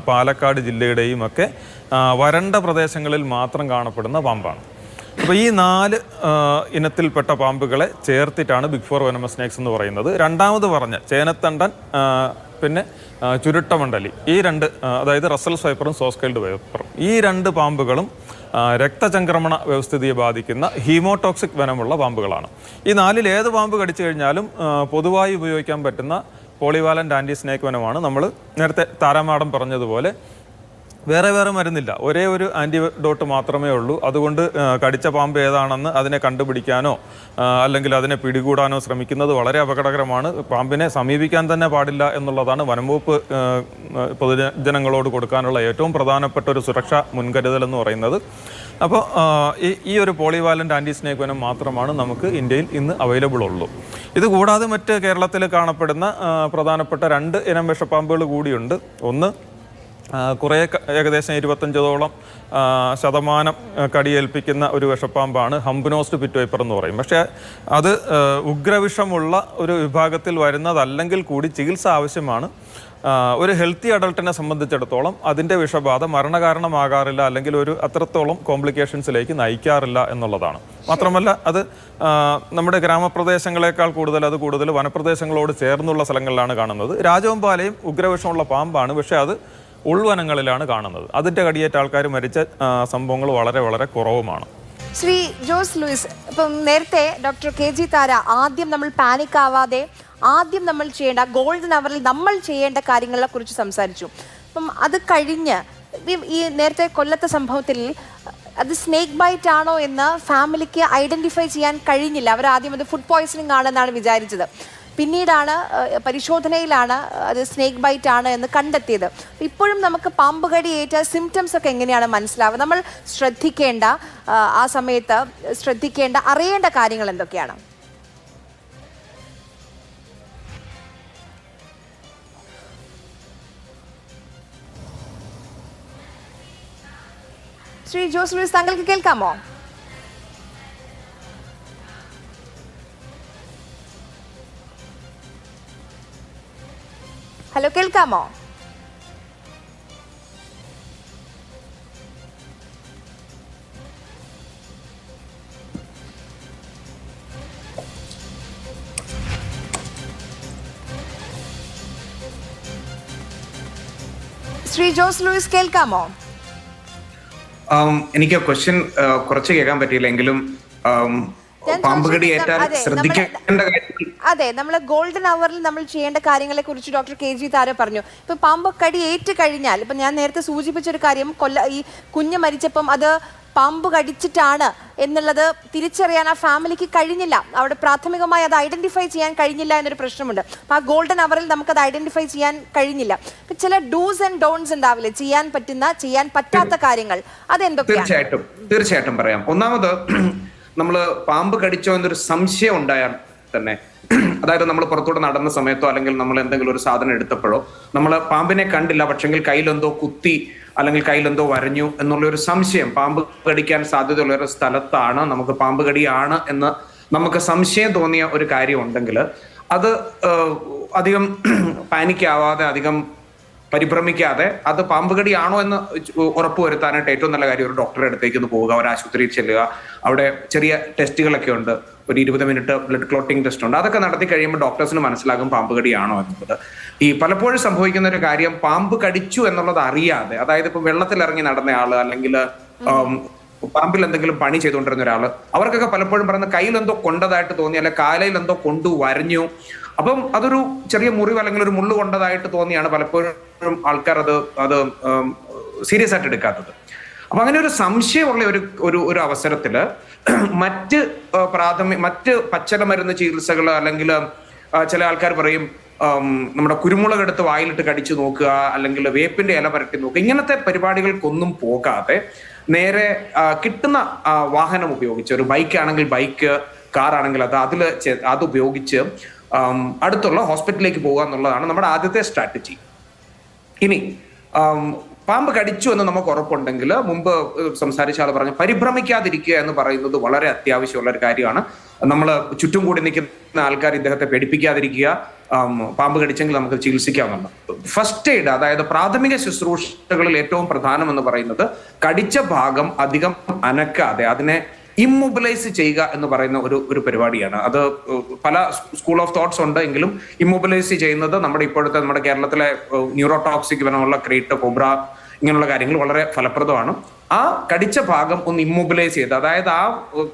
പാലക്കാട് ജില്ലയുടെയും ഒക്കെ വരണ്ട പ്രദേശങ്ങളിൽ മാത്രം കാണപ്പെടുന്ന പാമ്പാണ്. അപ്പോൾ ഈ 4 ഇനത്തിൽപ്പെട്ട പാമ്പുകളെ ചേർത്തിട്ടാണ് ബിഗ് ഫോർ വെനമസ് സ്നേക്സ് എന്ന് പറയുന്നത്. രണ്ടാമത് പറഞ്ഞ ചേനത്തണ്ടൻ പിന്നെ ചുരുട്ടമണ്ഡലി, ഈ 2 അതായത് റസൽസ് വൈപ്പറും സോസ്കൈൽഡ് വൈപ്പറും, ഈ 2 പാമ്പുകളും രക്തചംക്രമണ വ്യവസ്ഥിതിയെ ബാധിക്കുന്ന ഹീമോടോക്സിക് വനമുള്ള പാമ്പുകളാണ്. ഈ 4ൽ ഏത് പാമ്പ് കടിച്ചു കഴിഞ്ഞാലും പൊതുവായി ഉപയോഗിക്കാൻ പറ്റുന്ന പോളിവാലൻ്റ് ആൻറ്റി സ്നേക്ക് വനമാണ്. നമ്മൾ നേരത്തെ താരാമാടം പറഞ്ഞതുപോലെ വേറെ മരുന്നില്ല, ഒരേ ഒരു ആൻറ്റിഡോട്ട് മാത്രമേ ഉള്ളൂ. അതുകൊണ്ട് കടിച്ച പാമ്പ് ഏതാണെന്ന് അതിനെ കണ്ടുപിടിക്കാനോ അല്ലെങ്കിൽ അതിനെ പിടികൂടാനോ ശ്രമിക്കുന്നത് വളരെ അപകടകരമാണ്. പാമ്പിനെ സമീപിക്കാൻ തന്നെ പാടില്ല എന്നുള്ളതാണ് വനംവകുപ്പ് പൊതുജനങ്ങളോട് കൊടുക്കാനുള്ള ഏറ്റവും പ്രധാനപ്പെട്ട ഒരു സുരക്ഷാ മുൻകരുതൽ എന്ന് പറയുന്നത്. അപ്പോൾ ഈ ഒരു പോളിവാലൻ്റ് ആൻറ്റി സ്നേക്ക് വനം മാത്രമാണ് നമുക്ക് ഇന്ത്യയിൽ ഇന്ന് അവൈലബിൾ ഉള്ളൂ. ഇത് കൂടാതെ മറ്റ് കേരളത്തിൽ കാണപ്പെടുന്ന പ്രധാനപ്പെട്ട 2 ഇനം വിഷപ്പാമ്പുകൾ കൂടിയുണ്ട്. ഒന്ന് ഏകദേശം 25ഓളം ശതമാനം കടിയേൽപ്പിക്കുന്ന ഒരു വിഷപ്പാമ്പാണ് ഹംബ്നോസ്ഡ് പിറ്റ് വൈപ്പർ എന്ന് പറയും. പക്ഷേ അത് ഉഗ്രവിഷമുള്ള ഒരു വിഭാഗത്തിൽ വരുന്നതല്ലെങ്കിൽ കൂടി ചികിത്സ ആവശ്യമാണ്. ഒരു ഹെൽത്തി അഡൾട്ടിനെ സംബന്ധിച്ചിടത്തോളം അതിൻ്റെ വിഷബാധ മരണകാരണമാകാറില്ല, അല്ലെങ്കിൽ ഒരു അത്രത്തോളം കോംപ്ലിക്കേഷൻസിലേക്ക് നയിക്കാറില്ല എന്നുള്ളതാണ്. മാത്രമല്ല അത് നമ്മുടെ ഗ്രാമപ്രദേശങ്ങളെക്കാൾ കൂടുതൽ വനപ്രദേശങ്ങളോട് ചേർന്നുള്ള സ്ഥലങ്ങളിലാണ് കാണുന്നത്. രാജവെമ്പാലയും ഉഗ്രവിഷമുള്ള പാമ്പാണ്, പക്ഷേ അത് ഉൾവനങ്ങളിലാണ് കാണുന്നത്. അതിൻ്റെ കടിയേറ്റ ആൾക്കാർ മരിച്ച സംഭവങ്ങൾ വളരെ കുറവുമാണ്. ശ്രീ ജോസ് ലൂയിസ്, ഇപ്പം നേരത്തെ ഡോക്ടർ KG താര ആദ്യം നമ്മൾ പാനിക് ആവാതെ ആദ്യം നമ്മൾ ചെയ്യേണ്ട ഗോൾഡൻ അവറിൽ നമ്മൾ ചെയ്യേണ്ട കാര്യങ്ങളെ കുറിച്ച് സംസാരിച്ചു. അപ്പം അത് കഴിഞ്ഞ് ഈ നേരത്തെ കൊല്ലത്തെ സംഭവത്തിൽ അത് സ്നേക്ക് ബൈറ്റ് ആണോ എന്ന് ഫാമിലിക്ക് ഐഡൻറ്റിഫൈ ചെയ്യാൻ കഴിഞ്ഞില്ല. അവർ ആദ്യം അത് ഫുഡ് പോയ്സണിങ് ആണെന്നാണ് വിചാരിച്ചത്. പിന്നീടാണ് പരിശോധനയിലാണ് അത് സ്നേക്ക് ബൈറ്റ് ആണ് എന്ന് കണ്ടെത്തിയത്. ഇപ്പോഴും നമുക്ക് പാമ്പ് കടി ഏറ്റ സിംറ്റംസ് ഒക്കെ എങ്ങനെയാണ് മനസ്സിലാവുക? നമ്മൾ ശ്രദ്ധിക്കേണ്ട ആ സമയത്ത് അറിയേണ്ട കാര്യങ്ങൾ എന്തൊക്കെയാണ്? ശ്രീ ജോസ് ലൂയിസ്, താങ്കൾക്ക് കേൾക്കാമോ? ഹലോ, കേൾക്കാമോ? ശ്രീ ജോസ് ലൂയിസ്, കേൾക്കാമോ? എനിക്ക് ക്വസ്റ്റ്യൻ കുറച്ച് കേൾക്കാൻ പറ്റിയില്ലെങ്കിലും പാമ്പുകടി ഏറ്റാൽ ശ്രദ്ധിക്കേണ്ട കാര്യങ്ങൾ. അതെ, നമ്മൾ ഗോൾഡൻ അവറിൽ നമ്മൾ ചെയ്യേണ്ട കാര്യങ്ങളെ കുറിച്ച് ഡോക്ടർ KG താര പറഞ്ഞു. ഇപ്പൊ പാമ്പ് കടി ഏറ്റ് കഴിഞ്ഞാൽ, ഇപ്പൊ ഞാൻ നേരത്തെ സൂചിപ്പിച്ചൊരു കാര്യം, ഈ കുഞ്ഞ് മരിച്ചപ്പം അത് പാമ്പ് കടിച്ചിട്ടാണ് എന്നുള്ളത് തിരിച്ചറിയാൻ ആ ഫാമിലിക്ക് കഴിഞ്ഞില്ല. അവിടെ പ്രാഥമികമായി അത് ഐഡന്റിഫൈ ചെയ്യാൻ കഴിഞ്ഞില്ല എന്നൊരു പ്രശ്നമുണ്ട്. അപ്പൊ ആ ഗോൾഡൻ അവറിൽ നമുക്കത് ഐഡന്റിഫൈ ചെയ്യാൻ കഴിഞ്ഞില്ല. ചില ഡൂസ് ആൻഡ് ഡോൺസ് ഉണ്ടാവില്ലേ, ചെയ്യാൻ പറ്റുന്ന ചെയ്യാൻ പറ്റാത്ത കാര്യങ്ങൾ, അതെന്തൊക്കെയാണ്? തീർച്ചയായിട്ടും പറയാം. ഒന്നാമത്, നമ്മൾ പാമ്പ് കടിച്ചോ എന്നൊരു സംശയം ഉണ്ടായാൽ തന്നെ, അതായത് നമ്മൾ പുറത്തോട്ട് നടന്ന സമയത്തോ അല്ലെങ്കിൽ നമ്മൾ എന്തെങ്കിലും ഒരു സാധനം എടുത്തപ്പോഴോ നമ്മൾ പാമ്പിനെ കണ്ടില്ല, പക്ഷെങ്കിൽ കയ്യിലെന്തോ കുത്തി അല്ലെങ്കിൽ കയ്യിലെന്തോ വരഞ്ഞു എന്നുള്ള ഒരു സംശയം, പാമ്പ് കടിക്കാൻ സാധ്യതയുള്ള ഒരു സ്ഥലത്താണ് നമുക്ക് പാമ്പ് കടിയാണ് എന്ന് നമുക്ക് സംശയം തോന്നിയ ഒരു കാര്യം ഉണ്ടെങ്കിൽ അത് അധികം പാനിക്കാവാതെ, അധികം പരിഭ്രമിക്കാതെ, അത് പാമ്പ് കടിയാണോ എന്ന് ഉറപ്പുവരുത്താനായിട്ട് ഏറ്റവും നല്ല കാര്യം ഒരു ഡോക്ടറുടെ അടുത്തേക്ക് ഒന്ന് പോവുക, ഒരു ആശുപത്രിയിൽ ചെല്ലുക. അവിടെ ചെറിയ ടെസ്റ്റുകളൊക്കെ ഉണ്ട്, ഒരു 20 മിനിറ്റ് ബ്ലഡ് ക്ലോട്ടിംഗ് ടെസ്റ്റ് ഉണ്ട്. അതൊക്കെ നടത്തി കഴിയുമ്പോൾ ഡോക്ടേഴ്സിന് മനസ്സിലാകും പാമ്പ് കടിയാണോ എന്നുള്ളത്. ഈ പലപ്പോഴും സംഭവിക്കുന്ന ഒരു കാര്യം, പാമ്പ് കടിച്ചു എന്നുള്ളത് അറിയാതെ, അതായത് ഇപ്പൊ വെള്ളത്തിലിറങ്ങി നടന്ന ആള് അല്ലെങ്കിൽ പറമ്പിൽ എന്തെങ്കിലും പണി ചെയ്തുകൊണ്ടിരുന്ന ഒരാള്, അവർക്കൊക്കെ പലപ്പോഴും പറയുന്ന കയ്യിൽ എന്തോ കൊണ്ടതായിട്ട് തോന്നി, അല്ലെ കാലയിൽ എന്തോ കൊണ്ടു വരഞ്ഞു, അപ്പം അതൊരു ചെറിയ മുറിവ് അല്ലെങ്കിൽ ഒരു മുള്ളു കൊണ്ടതായിട്ട് തോന്നിയാണ് പലപ്പോഴും ആൾക്കാർ അത് സീരിയസ് ആയിട്ട് എടുക്കാത്തത്. അപ്പൊ അങ്ങനെ ഒരു സംശയമുള്ള ഒരു അവസരത്തില് മറ്റ് പച്ചല മരുന്ന് ചികിത്സകൾ, അല്ലെങ്കിൽ ചില ആൾക്കാർ പറയും നമ്മുടെ കുരുമുളക് എടുത്ത് വായിലിട്ട് കടിച്ചു നോക്കുക, അല്ലെങ്കിൽ വേപ്പിന്റെ ഇല പരട്ടി നോക്കുക, ഇങ്ങനത്തെ പരിപാടികൾക്കൊന്നും പോകാതെ നേരെ കിട്ടുന്ന വാഹനം ഉപയോഗിച്ച്, ഒരു ബൈക്ക് ആണെങ്കിൽ ബൈക്ക്, കാർ ആണെങ്കിൽ അത് ഉപയോഗിച്ച് അടുത്തുള്ള ഹോസ്പിറ്റലിലേക്ക് പോകുക എന്നുള്ളതാണ് നമ്മുടെ ആദ്യത്തെ സ്ട്രാറ്റജി. ഇനി പാമ്പ് കടിച്ചു എന്ന് നമുക്ക് ഉറപ്പുണ്ടെങ്കിൽ, മുമ്പ് സംസാരിച്ച ആൾ പറഞ്ഞു, പരിഭ്രമിക്കാതിരിക്കുക എന്ന് പറയുന്നത് വളരെ അത്യാവശ്യമുള്ള ഒരു കാര്യമാണ്. നമ്മൾ ചുറ്റും കൂടി നിൽക്കുന്ന ആൾക്കാർ ഇദ്ദേഹത്തെ പേടിപ്പിക്കാതിരിക്കുക, പാമ്പ് കടിച്ചെങ്കിൽ നമുക്ക് ചികിത്സിക്കാവുന്നതാണ്. ഫസ്റ്റ് എയ്ഡ്, അതായത് പ്രാഥമിക ശുശ്രൂഷകളിൽ ഏറ്റവും പ്രധാനം എന്ന് പറയുന്നത് കടിച്ച ഭാഗം അധികം അനക്കാതെ അതിനെ ഇമ്മൊബിലൈസ് ചെയ്യുക എന്ന് പറയുന്ന ഒരു പരിപാടിയാണ്. അത് പല സ്കൂൾ ഓഫ് തോട്ട്സ് ഉണ്ട്, എങ്കിലും ഇമ്മൊബിലൈസ് ചെയ്യുന്നത് നമ്മുടെ കേരളത്തിലെ ന്യൂറോടോക്സിക് വനമുള്ള ക്രേറ്റ്, കോബ്ര, ഇങ്ങനെയുള്ള കാര്യങ്ങൾ വളരെ ഫലപ്രദമാണ്. ആ കടിച്ച ഭാഗം ഒന്ന് ഇമ്മൊബിലൈസ് ചെയ്ത്, അതായത് ആ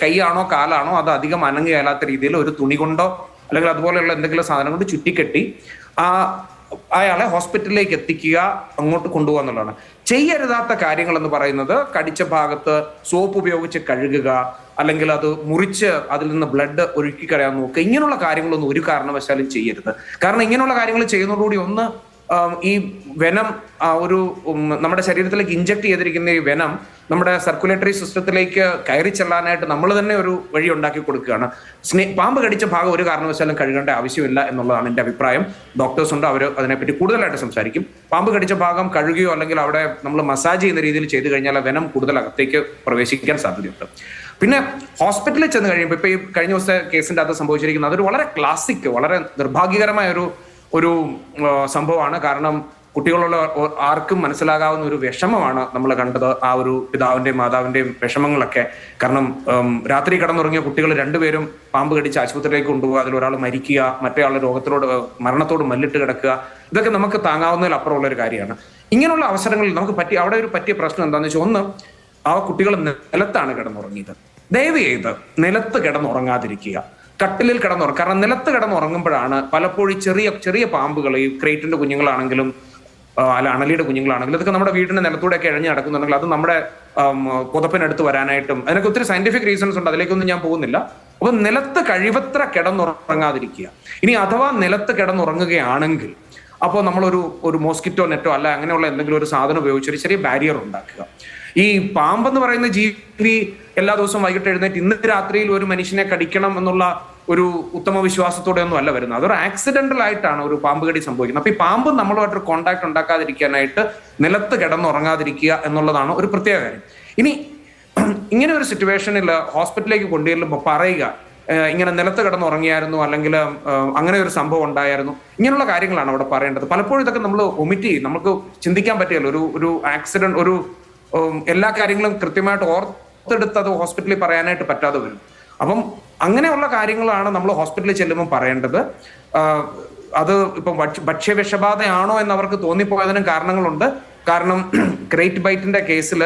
കൈയാണോ കാലാണോ അത് അധികം അനങ്ങിയാലാത്ത രീതിയിൽ ഒരു തുണി കൊണ്ടോ അല്ലെങ്കിൽ അതുപോലെയുള്ള എന്തെങ്കിലും സാധനം കൊണ്ട് ചുറ്റിക്കെട്ടി അയാളെ ഹോസ്പിറ്റലിലേക്ക് എത്തിക്കുക, അങ്ങോട്ട് കൊണ്ടുപോകുക എന്നുള്ളതാണ്. ചെയ്യരുതാത്ത കാര്യങ്ങൾ എന്ന് പറയുന്നത് കടിച്ച ഭാഗത്ത് സോപ്പ് ഉപയോഗിച്ച് കഴുകുക, അല്ലെങ്കിൽ അത് മുറിച്ച് അതിൽ നിന്ന് ബ്ലഡ് ഒഴുക്കി കളയാൻ നോക്കുക. ഇങ്ങനെയുള്ള കാര്യങ്ങളൊന്നും ഒരു കാരണവശാലും ചെയ്യരുത്. കാരണം ഇങ്ങനെയുള്ള കാര്യങ്ങൾ ചെയ്യുന്നതോടുകൂടി ഒന്ന് ഈ വെനം നമ്മുടെ ശരീരത്തിലേക്ക് ഇഞ്ചക്ട് ചെയ്തിരിക്കുന്ന ഈ വെനം നമ്മുടെ സർക്കുലേറ്ററി സിസ്റ്റത്തിലേക്ക് കയറി ചെല്ലാനായിട്ട് നമ്മൾ തന്നെ ഒരു വഴി ഉണ്ടാക്കി കൊടുക്കുകയാണ്. പാമ്പ് കടിച്ച ഭാഗം ഒരു കാരണവശാലും കഴുകേണ്ട ആവശ്യമില്ല എന്നുള്ളതാണ് എൻ്റെ അഭിപ്രായം. ഡോക്ടേഴ്സ് ഉണ്ട്, അവർ അതിനെപ്പറ്റി കൂടുതലായിട്ട് സംസാരിക്കും. പാമ്പ് കടിച്ച ഭാഗം കഴുകുകയോ അല്ലെങ്കിൽ അവിടെ നമ്മൾ മസാജ് ചെയ്യുന്ന രീതിയിൽ ചെയ്തു കഴിഞ്ഞാൽ വെനം കൂടുതൽ അകത്തേക്ക് പ്രവേശിക്കാൻ സാധ്യതയുണ്ട്. പിന്നെ ഹോസ്പിറ്റലിൽ ചെന്ന് കഴിയുമ്പോൾ, ഇപ്പൊ ഈ കഴിഞ്ഞ ദിവസത്തെ കേസിന്റെ അകത്ത് സംഭവിച്ചിരിക്കുന്നത് അതൊരു വളരെ ക്ലാസിക്, വളരെ നിർഭാഗ്യകരമായ ഒരു സംഭവമാണ്. കാരണം കുട്ടികളുള്ള ആർക്കും മനസ്സിലാകാവുന്ന ഒരു വിഷമമാണ് നമ്മൾ കണ്ടത്, ആ ഒരു പിതാവിന്റെയും മാതാവിന്റെയും വിഷമങ്ങളൊക്കെ. കാരണം രാത്രി കിടന്നുറങ്ങിയ കുട്ടികൾ രണ്ടുപേരും പാമ്പ് കടിച്ച് ആശുപത്രിയിലേക്ക് കൊണ്ടുപോകുക, അതിലൊരാൾ മരിക്കുക, മറ്റേയാളുടെ മരണത്തോട് മല്ലിട്ട് കിടക്കുക, ഇതൊക്കെ നമുക്ക് താങ്ങാവുന്നതിൽ അപ്പുറമുള്ള ഒരു കാര്യമാണ്. ഇങ്ങനെയുള്ള അവസരങ്ങളിൽ നമുക്ക് അവിടെ പറ്റിയ പ്രശ്നം എന്താണെന്ന് വെച്ചാൽ, ഒന്ന്, ആ കുട്ടികൾ നിലത്താണ് കിടന്നുറങ്ങിയത്. ദയവ് ചെയ്ത് നിലത്ത് കിടന്നുറങ്ങാതിരിക്കുക, കട്ടിലിൽ കിടന്നുറങ്ങും. കാരണം നിലത്ത് കിടന്നുറങ്ങുമ്പോഴാണ് പലപ്പോഴും ചെറിയ ചെറിയ പാമ്പുകൾ, ഈ ക്രേറ്റിന്റെ കുഞ്ഞുങ്ങളാണെങ്കിലും അല്ല അണലിയുടെ കുഞ്ഞുങ്ങളാണെങ്കിലും, ഇതൊക്കെ നമ്മുടെ വീടിന്റെ നിലത്തൂടെയൊക്കെ ഇഴഞ്ഞ് നടക്കുന്നുണ്ടെങ്കിൽ അത് നമ്മുടെ പുതപ്പിനടുത്ത് വരാനായിട്ടും അതിനൊക്കെ ഒത്തിരി സയന്റിഫിക് റീസൺസ് ഉണ്ട്, അതിലേക്കൊന്നും ഞാൻ പോകുന്നില്ല. അപ്പൊ നിലത്ത് കഴിവത്ര കിടന്നുറങ്ങാതിരിക്കുക. ഇനി അഥവാ നിലത്ത് കിടന്നുറങ്ങുകയാണെങ്കിൽ അപ്പോൾ നമ്മളൊരു മോസ്കിറ്റോ നെറ്റോ അല്ല അങ്ങനെയുള്ള എന്തെങ്കിലും ഒരു സാധനം ഉപയോഗിച്ച് ഒരു ചെറിയ ബാരിയർ ഉണ്ടാക്കുക. ഈ പാമ്പെന്ന് പറയുന്ന ജീവി എല്ലാ ദിവസവും വൈകിട്ട് എഴുന്നേറ്റ് ഇന്ന് രാത്രിയിൽ ഒരു മനുഷ്യനെ കടിക്കണം എന്നുള്ള ഒരു ഉത്തമ വിശ്വാസത്തോടെ ഒന്നും അല്ല വരുന്നത്. അതൊരു ആക്സിഡന്റൽ ആയിട്ടാണ് ഒരു പാമ്പ് കടി സംഭവിക്കുന്നത്. അപ്പൊ ഈ പാമ്പ് നമ്മളുമായിട്ടൊരു കോണ്ടാക്ട് ഉണ്ടാക്കാതിരിക്കാനായിട്ട് നിലത്ത് കിടന്നുറങ്ങാതിരിക്കുക എന്നുള്ളതാണ് ഒരു പ്രത്യേക കാര്യം. ഇനി ഇങ്ങനെ ഒരു സിറ്റുവേഷനിൽ ഹോസ്പിറ്റലിലേക്ക് കൊണ്ടുചെല്ലുമ്പോൾ പറയുക, ഇങ്ങനെ നിലത്ത് കിടന്നുറങ്ങിയായിരുന്നു, അല്ലെങ്കിൽ അങ്ങനെ ഒരു സംഭവം ഉണ്ടായിരുന്നു, ഇങ്ങനെയുള്ള കാര്യങ്ങളാണ് അവിടെ പറയേണ്ടത്. പലപ്പോഴും ഇതൊക്കെ നമ്മൾ ഒമിറ്റ് ചെയ്യും, നമുക്ക് ചിന്തിക്കാൻ പറ്റിയല്ലോ. ഒരു ആക്സിഡന്റ്, എല്ലാ കാര്യങ്ങളും കൃത്യമായിട്ട് ഓർത്തെടുത്ത് അത് ഹോസ്പിറ്റലിൽ പറയാനായിട്ട് പറ്റാതെ വരും. അപ്പം അങ്ങനെയുള്ള കാര്യങ്ങളാണ് നമ്മൾ ഹോസ്പിറ്റലിൽ ചെല്ലുമ്പോൾ പറയേണ്ടത്. അത് ഇപ്പം ഭക്ഷ്യവിഷബാധയാണോ എന്ന് അവർക്ക് തോന്നിപ്പോയതിനും കാരണങ്ങളുണ്ട്. കാരണം ക്രേറ്റ് ബൈറ്റിന്റെ കേസിൽ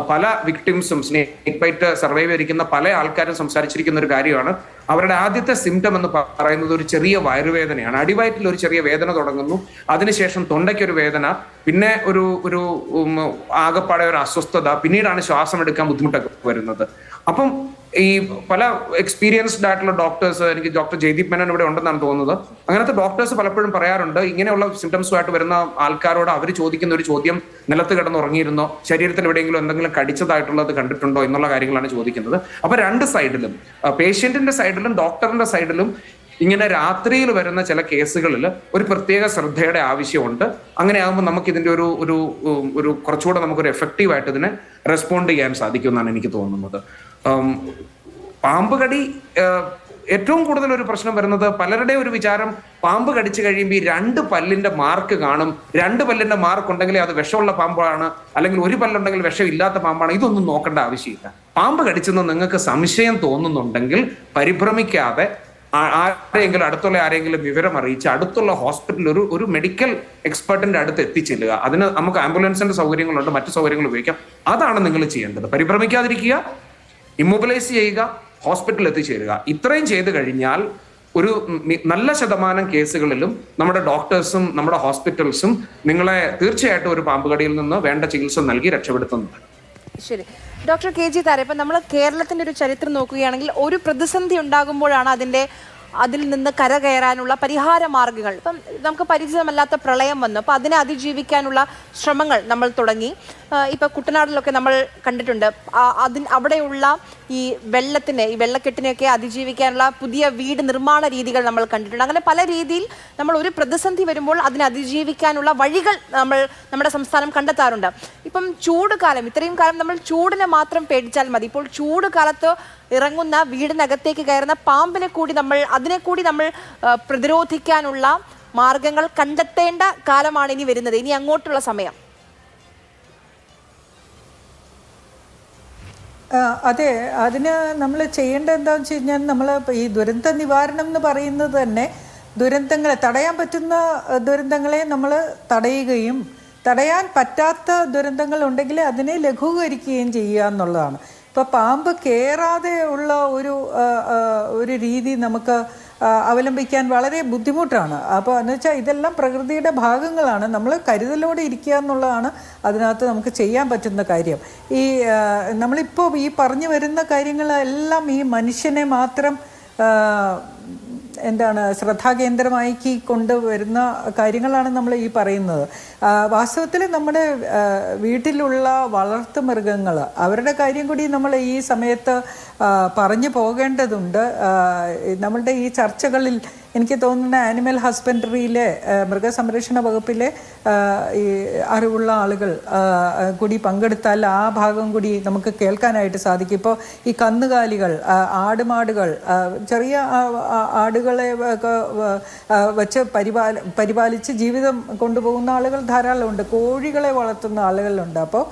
പല വിക്ടിംസും സ്നേക്ക് ബൈറ്റ് സർവൈവ് ചെയ്തിരിക്കുന്ന പല ആൾക്കാരും സംസാരിച്ചിരിക്കുന്ന ഒരു കാര്യമാണ്, അവരുടെ ആദ്യത്തെ സിംറ്റം എന്ന് പറയുന്നത് ഒരു ചെറിയ വയറുവേദനയാണ്. അടിവയറ്റിൽ ഒരു ചെറിയ വേദന തുടങ്ങുന്നു, അതിനുശേഷം തൊണ്ടയ്ക്കൊരു വേദന, പിന്നെ ഒരു ആകപ്പാടെ ഒരു അസ്വസ്ഥത, പിന്നീടാണ് ശ്വാസം എടുക്കാൻ ബുദ്ധിമുട്ടൊക്കെ വരുന്നത്. അപ്പം ഈ പല എക്സ്പീരിയൻസ്ഡ് ആയിട്ടുള്ള ഡോക്ടേഴ്സ്, എനിക്ക് ഡോക്ടർ ജയ്ദീപ് മേനോൻ ഇവിടെ ഉണ്ടെന്നാണ് തോന്നുന്നത്, അങ്ങനത്തെ ഡോക്ടേഴ്സ് പലപ്പോഴും പറയാറുണ്ട്, ഇങ്ങനെയുള്ള സിംറ്റംസുമായിട്ട് വരുന്ന ആൾക്കാരോട് അവർ ചോദിക്കുന്ന ഒരു ചോദ്യം, നിലത്ത് കിടന്നുറങ്ങിയിരുന്നോ, ശരീരത്തിൽ എവിടെയെങ്കിലും എന്തെങ്കിലും കടിച്ചതായിട്ടുള്ളത് കണ്ടിട്ടുണ്ടോ എന്നുള്ള കാര്യങ്ങളാണ് ചോദിക്കുന്നത്. അപ്പൊ രണ്ട് സൈഡിലും, പേഷ്യന്റിന്റെ സൈഡിലും ഡോക്ടറിന്റെ സൈഡിലും ഇങ്ങനെ രാത്രിയിൽ വരുന്ന ചില കേസുകളിൽ ഒരു പ്രത്യേക ശ്രദ്ധയുടെ ആവശ്യമുണ്ട്. അങ്ങനെയാകുമ്പോൾ നമുക്ക് ഇതിന്റെ ഒരു കുറച്ചുകൂടെ നമുക്കൊരു എഫക്റ്റീവായിട്ട് ഇതിനെ റെസ്പോണ്ട് ചെയ്യാൻ സാധിക്കുമെന്നാണ് എനിക്ക് തോന്നുന്നത്. പാമ്പ് കടി ഏറ്റവും കൂടുതൽ ഒരു പ്രശ്നം വരുന്നത്, പലരുടെ ഒരു വിചാരം പാമ്പ് കടിച്ചു കഴിയുമ്പോൾ ഈ 2 പല്ലിന്റെ മാർക്ക് കാണും, 2 പല്ലിന്റെ മാർക്ക് ഉണ്ടെങ്കിൽ അത് വിഷമുള്ള പാമ്പാണ്, അല്ലെങ്കിൽ ഒരു പല്ലുണ്ടെങ്കിൽ വിഷമില്ലാത്ത പാമ്പാണ്. ഇതൊന്നും നോക്കേണ്ട ആവശ്യമില്ല. പാമ്പ് കടിച്ചെന്ന് നിങ്ങൾക്ക് സംശയം തോന്നുന്നുണ്ടെങ്കിൽ പരിഭ്രമിക്കാതെ ആരെങ്കിലും അടുത്തുള്ള ആരെങ്കിലും വിവരം അറിയിച്ച് അടുത്തുള്ള ഹോസ്പിറ്റലിൽ ഒരു മെഡിക്കൽ എക്സ്പെർട്ടിന്റെ അടുത്ത് എത്തിച്ചെല്ലുക. അതിന് നമുക്ക് ആംബുലൻസിന്റെ സൗകര്യങ്ങളുണ്ട്, മറ്റു സൗകര്യങ്ങൾ ഉപയോഗിക്കാം. അതാണ് നിങ്ങൾ ചെയ്യേണ്ടത്. പരിഭ്രമിക്കാതിരിക്കുക, ഇമ്മൊബിലൈസ് ചെയ്യുക, ഹോസ്പിറ്റലിൽ എത്തിച്ചേരുക. ഇത്രയും ചെയ്തു കഴിഞ്ഞാൽ ഒരു നല്ല ശതമാനം കേസുകളിലും നമ്മുടെ ഡോക്ടേഴ്സും നമ്മുടെ ഹോസ്പിറ്റൽസും നിങ്ങളെ തീർച്ചയായിട്ടും ഒരു പാമ്പ് കടിയിൽ നിന്ന് വേണ്ട ചികിത്സ നൽകി രക്ഷപ്പെടുത്തുന്നുണ്ട്. ശരി, ഡോക്ടർ KG താര, ഇപ്പം നമ്മൾ കേരളത്തിൻ്റെ ഒരു ചരിത്രം നോക്കുകയാണെങ്കിൽ ഒരു പ്രതിസന്ധി ഉണ്ടാകുമ്പോഴാണ് അതിൽ നിന്ന് കരകയറാനുള്ള പരിഹാര മാർഗ്ഗങ്ങൾ, ഇപ്പം നമുക്ക് പരിചിതമല്ലാത്ത പ്രളയം വന്നു, അപ്പോൾ അതിനെ അതിജീവിക്കാനുള്ള ശ്രമങ്ങൾ നമ്മൾ തുടങ്ങി. ഇപ്പോൾ കുട്ടനാടിലൊക്കെ നമ്മൾ കണ്ടിട്ടുണ്ട്, അവിടെയുള്ള ഈ വെള്ളക്കെട്ടിനെയൊക്കെ അതിജീവിക്കാനുള്ള പുതിയ വീട് നിർമ്മാണ രീതികൾ നമ്മൾ കണ്ടിട്ടുണ്ട്. അങ്ങനെ പല രീതിയിൽ നമ്മൾ ഒരു പ്രതിസന്ധി വരുമ്പോൾ അതിനെ അതിജീവിക്കാനുള്ള വഴികൾ നമ്മുടെ സംസ്ഥാനം കണ്ടെത്താറുണ്ട്. ഇപ്പം ചൂട് കാലം, ഇത്രയും കാലം നമ്മൾ ചൂടിനെ മാത്രം പേടിച്ചാൽ മതി. ഇപ്പോൾ ചൂട് കാലത്ത് ഇറങ്ങുന്ന വീടിനകത്തേക്ക് കയറുന്ന പാമ്പിനെ കൂടി നമ്മൾ പ്രതിരോധിക്കാനുള്ള മാർഗങ്ങൾ കണ്ടെത്തേണ്ട കാലമാണ് ഇനി വരുന്നത്, ഇനി അങ്ങോട്ടുള്ള സമയം. അതെ, അതിന് നമ്മൾ ചെയ്യേണ്ടത് എന്താണെന്ന് വെച്ച് കഴിഞ്ഞാൽ, നമ്മൾ ഈ ദുരന്ത നിവാരണം എന്ന് പറയുന്നത് തന്നെ ദുരന്തങ്ങളെ തടയാൻ പറ്റുന്ന ദുരന്തങ്ങളെ നമ്മൾ തടയുകയും തടയാൻ പറ്റാത്ത ദുരന്തങ്ങൾ ഉണ്ടെങ്കിൽ അതിനെ ലഘൂകരിക്കുകയും ചെയ്യുക എന്നുള്ളതാണ്. ഇപ്പോൾ പാമ്പ് കയറാതെ ഉള്ള ഒരു രീതി നമുക്ക് അവലംബിക്കാൻ വളരെ ബുദ്ധിമുട്ടാണ്. അപ്പോൾ എന്ന് വെച്ചാൽ ഇതെല്ലാം പ്രകൃതിയുടെ ഭാഗങ്ങളാണ്. നമ്മൾ കരുതലോടെ ഇരിക്കുക എന്നുള്ളതാണ് അതിനകത്ത് നമുക്ക് ചെയ്യാൻ പറ്റുന്ന കാര്യം. നമ്മളിപ്പോൾ ഈ പറഞ്ഞു വരുന്ന കാര്യങ്ങളെല്ലാം ഈ മനുഷ്യനെ മാത്രം ശ്രദ്ധാകേന്ദ്രമാക്കി കൊണ്ടുവരുന്ന കാര്യങ്ങളാണ് നമ്മൾ ഈ പറയുന്നത്. വാസ്തവത്തിൽ നമ്മുടെ വീട്ടിലുള്ള വളർത്തു മൃഗങ്ങൾ, അവരുടെ കാര്യം കൂടി നമ്മൾ ഈ സമയത്ത് പറഞ്ഞു പോകേണ്ടതുണ്ട്. നമ്മളുടെ ഈ ചർച്ചകളിൽ എനിക്ക് തോന്നുന്ന ആനിമൽ ഹസ്ബൻഡറിയിലെ മൃഗസംരക്ഷണ വകുപ്പിലെ ഈ അറിവുള്ള ആളുകൾ കൂടി പങ്കെടുത്താൽ ആ ഭാഗം കൂടി നമുക്ക് കേൾക്കാനായിട്ട് സാധിക്കും. ഇപ്പോൾ ഈ കന്നുകാലികൾ, ആടുമാടുകൾ, ചെറിയ ആടുകളെ വെച്ച് പരിപാലിച്ച് ജീവിതം കൊണ്ടുപോകുന്ന ആളുകൾ ധാരാളമുണ്ട്. കോഴികളെ വളർത്തുന്ന ആളുകളുണ്ട്. അപ്പോൾ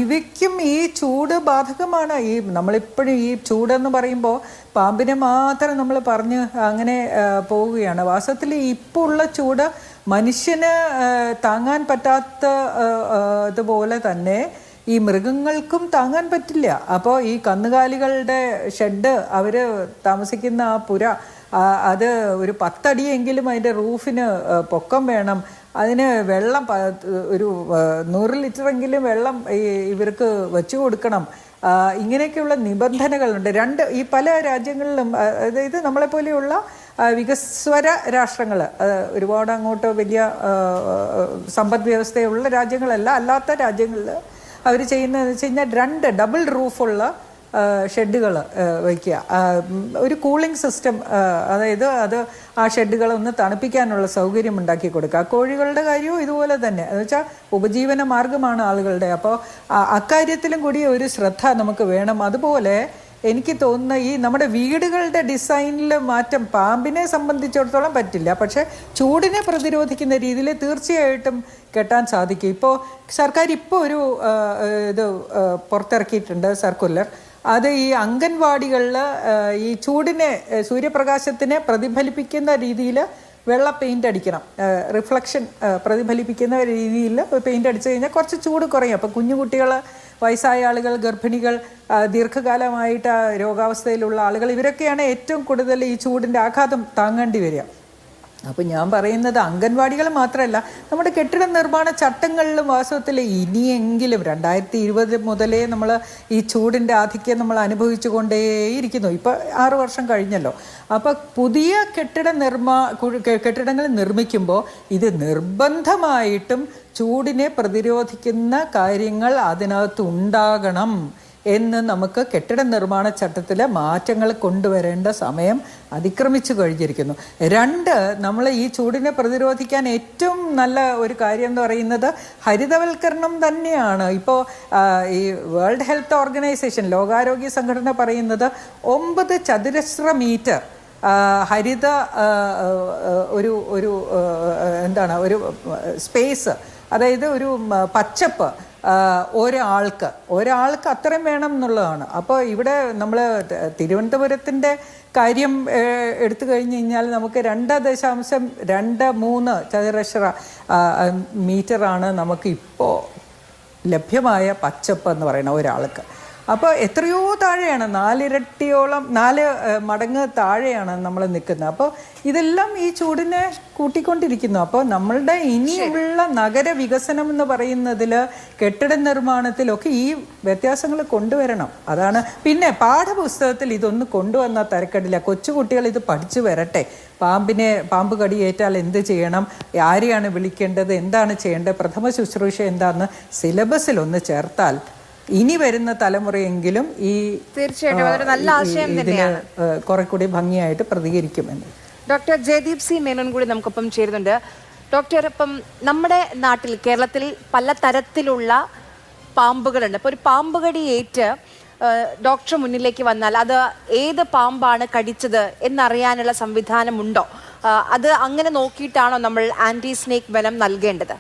ഇവയ്ക്കും ഈ ചൂട് ബാധകമാണ്. നമ്മളിപ്പോഴും ഈ ചൂടെന്ന് പറയുമ്പോൾ പാമ്പിനെ മാത്രം നമ്മൾ പറഞ്ഞ് അങ്ങനെ പോവുകയാണ്. വാസ്തവത്തിൽ ഇപ്പോൾ ഉള്ള ചൂട് മനുഷ്യന് താങ്ങാൻ പറ്റാത്ത അതുപോലെ തന്നെ ഈ മൃഗങ്ങൾക്കും താങ്ങാൻ പറ്റില്ല. അപ്പോൾ ഈ കന്നുകാലികളുടെ ഷെഡ്, അവർ താമസിക്കുന്ന ആ പുര, അത് ഒരു 10 അടിയെങ്കിലും അതിൻ്റെ റൂഫിന് പൊക്കം വേണം. അതിന് വെള്ളം ഒരു 100 ലിറ്ററെങ്കിലും വെള്ളം ഇവർക്ക് വെച്ചു കൊടുക്കണം. ഇങ്ങനെയൊക്കെയുള്ള നിബന്ധനകളുണ്ട്. ഈ പല രാജ്യങ്ങളിലും, അതായത് നമ്മളെപ്പോലെയുള്ള വികസ്വര രാഷ്ട്രങ്ങൾ, ഒരുപാട് അങ്ങോട്ട് വലിയ സമ്പദ് വ്യവസ്ഥയുള്ള രാജ്യങ്ങളല്ല, അല്ലാത്ത രാജ്യങ്ങളിൽ അവർ ചെയ്യുന്നതെന്ന് വെച്ച് കഴിഞ്ഞാൽ 2 ഡബിൾ റൂഫുള്ള ഷെഡുകൾ വയ്ക്കുക. ഒരു കൂളിംഗ് സിസ്റ്റം, അതായത് ആ ഷെഡുകളൊന്ന് തണുപ്പിക്കാനുള്ള സൗകര്യം ഉണ്ടാക്കി കൊടുക്കുക. കോഴികളുടെ കാര്യവും ഇതുപോലെ തന്നെ, എന്ന് വെച്ചാൽ ഉപജീവന മാർഗമാണ് ആളുകളുടെ. അപ്പോൾ അക്കാര്യത്തിലും കൂടി ഒരു ശ്രദ്ധ നമുക്ക് വേണം. അതുപോലെ എനിക്ക് തോന്നുന്ന ഈ നമ്മുടെ വീടുകളുടെ ഡിസൈനിൽ മാറ്റം പാമ്പിനെ സംബന്ധിച്ചിടത്തോളം പറ്റില്ല, പക്ഷേ ചൂടിനെ പ്രതിരോധിക്കുന്ന രീതിയിൽ തീർച്ചയായിട്ടും കെട്ടാൻ സാധിക്കും. ഇപ്പോൾ സർക്കാർ ഒരു പുറത്തിറക്കിയിട്ടുണ്ട് സർക്കുലർ. അത് ഈ അംഗൻവാടികളിൽ ഈ ചൂടിനെ, സൂര്യപ്രകാശത്തിനെ പ്രതിഫലിപ്പിക്കുന്ന രീതിയിൽ വെള്ള പെയിൻ്റ് അടിക്കണം. റിഫ്ലക്ഷൻ പ്രതിഫലിപ്പിക്കുന്ന രീതിയിൽ പെയിൻ്റ് അടിച്ചു കഴിഞ്ഞാൽ കുറച്ച് ചൂട് കുറയും. അപ്പോൾ കുഞ്ഞുകുട്ടികൾ, വയസ്സായ ആളുകൾ, ഗർഭിണികൾ, ദീർഘകാലമായിട്ട് രോഗാവസ്ഥയിലുള്ള ആളുകൾ, ഇവരൊക്കെയാണ് ഏറ്റവും കൂടുതൽ ഈ ചൂടിൻ്റെ ആഘാതം താങ്ങേണ്ടി വരിക. അപ്പോൾ ഞാൻ പറയുന്നത് അംഗൻവാടികൾ മാത്രമല്ല, നമ്മുടെ കെട്ടിട നിർമ്മാണ ചട്ടങ്ങളിലും വാസ്തവത്തിൽ ഇനിയെങ്കിലും 2020 മുതലേ നമ്മൾ ഈ ചൂടിൻ്റെ ആധിക്യം നമ്മൾ അനുഭവിച്ചു കൊണ്ടേയിരിക്കുന്നു. ഇപ്പോൾ 6 വർഷം കഴിഞ്ഞല്ലോ. അപ്പോൾ പുതിയ കെട്ടിടങ്ങൾ നിർമ്മിക്കുമ്പോൾ ഇത് നിർബന്ധമായിട്ടും ചൂടിനെ പ്രതിരോധിക്കുന്ന കാര്യങ്ങൾ അതിനകത്ത് ഉണ്ടാകണം എന്ന് നമുക്ക് കെട്ടിട നിർമ്മാണ ചട്ടത്തിലെ മാറ്റങ്ങൾ കൊണ്ടുവരേണ്ട സമയം അതിക്രമിച്ചു കഴിഞ്ഞിരിക്കുന്നു. 2, നമ്മൾ ഈ ചൂടിനെ പ്രതിരോധിക്കാൻ ഏറ്റവും നല്ല ഒരു കാര്യം എന്ന് പറയുന്നത് ഹരിതവൽക്കരണം തന്നെയാണ്. ഇപ്പോൾ ഈ വേൾഡ് ഹെൽത്ത് ഓർഗനൈസേഷൻ, ലോകാരോഗ്യ സംഘടന പറയുന്നത് 9 ചതുരശ്ര മീറ്റർ ഹരിത ഒരു സ്പേസ്, അതായത് ഒരു പച്ചപ്പ് ഒരാൾക്ക് അത്രയും വേണം എന്നുള്ളതാണ്. അപ്പോൾ ഇവിടെ നമ്മൾ തിരുവനന്തപുരത്തിൻ്റെ കാര്യം എടുത്തു കഴിഞ്ഞ് കഴിഞ്ഞാൽ നമുക്ക് 2.23 ചതുരശ്ര മീറ്ററാണ് നമുക്ക് ഇപ്പോൾ ലഭ്യമായ പച്ചപ്പ് എന്ന് പറയുന്ന ഒരാൾക്ക്. അപ്പോൾ എത്രയോ താഴെയാണ്, 4 മടങ്ങ് താഴെയാണ് നമ്മൾ നിൽക്കുന്നത്. അപ്പോൾ ഇതെല്ലാം ഈ ചൂടിനെ കൂട്ടിക്കൊണ്ടിരിക്കുന്നു. അപ്പോൾ നമ്മളുടെ ഇനിയുള്ള നഗര വികസനം എന്ന് പറയുന്നതിൽ, കെട്ടിട നിർമ്മാണത്തിലൊക്കെ ഈ വ്യത്യാസങ്ങൾ കൊണ്ടുവരണം. അതാണ്. പിന്നെ പാഠപുസ്തകത്തിൽ ഇതൊന്ന് കൊണ്ടുവന്നാൽ തരക്കേടില്ല. കൊച്ചുകുട്ടികൾ ഇത് പഠിച്ചു വരട്ടെ. പാമ്പ് കടിയേറ്റാൽ എന്ത് ചെയ്യണം, ആരെയാണ് വിളിക്കേണ്ടത്, എന്താണ് ചെയ്യേണ്ടത്, പ്രഥമ ശുശ്രൂഷ എന്താണെന്ന് സിലബസിൽ ഒന്ന് ചേർത്താൽ ഇനി വരുന്ന തലമുറയെങ്കിലും ഈ തീർച്ചയായിട്ടും അതൊരു നല്ല ആശയം തന്നെയാണ്. കുറെ കൂടി ഭംഗിയായിട്ട് പ്രതികരിക്കുമെന്ന്. ഡോക്ടർ ജയദീപ് സി മേനോൻ കൂടി നമുക്കൊപ്പം ചേരുന്നുണ്ട്. ഡോക്ടർ, ഇപ്പം നമ്മുടെ നാട്ടിൽ, കേരളത്തിൽ പല തരത്തിലുള്ള പാമ്പുകളുണ്ട്. അപ്പോൾ ഒരു പാമ്പ് കടിയേറ്റ് ഡോക്ടർ മുന്നിലേക്ക് വന്നാൽ അത് ഏത് പാമ്പാണ് കടിച്ചത് എന്നറിയാനുള്ള സംവിധാനമുണ്ടോ? അത് അങ്ങനെ നോക്കിയിട്ടാണോ നമ്മൾ ആന്റി സ്നേക്ക് വെനം നൽകേണ്ടത്?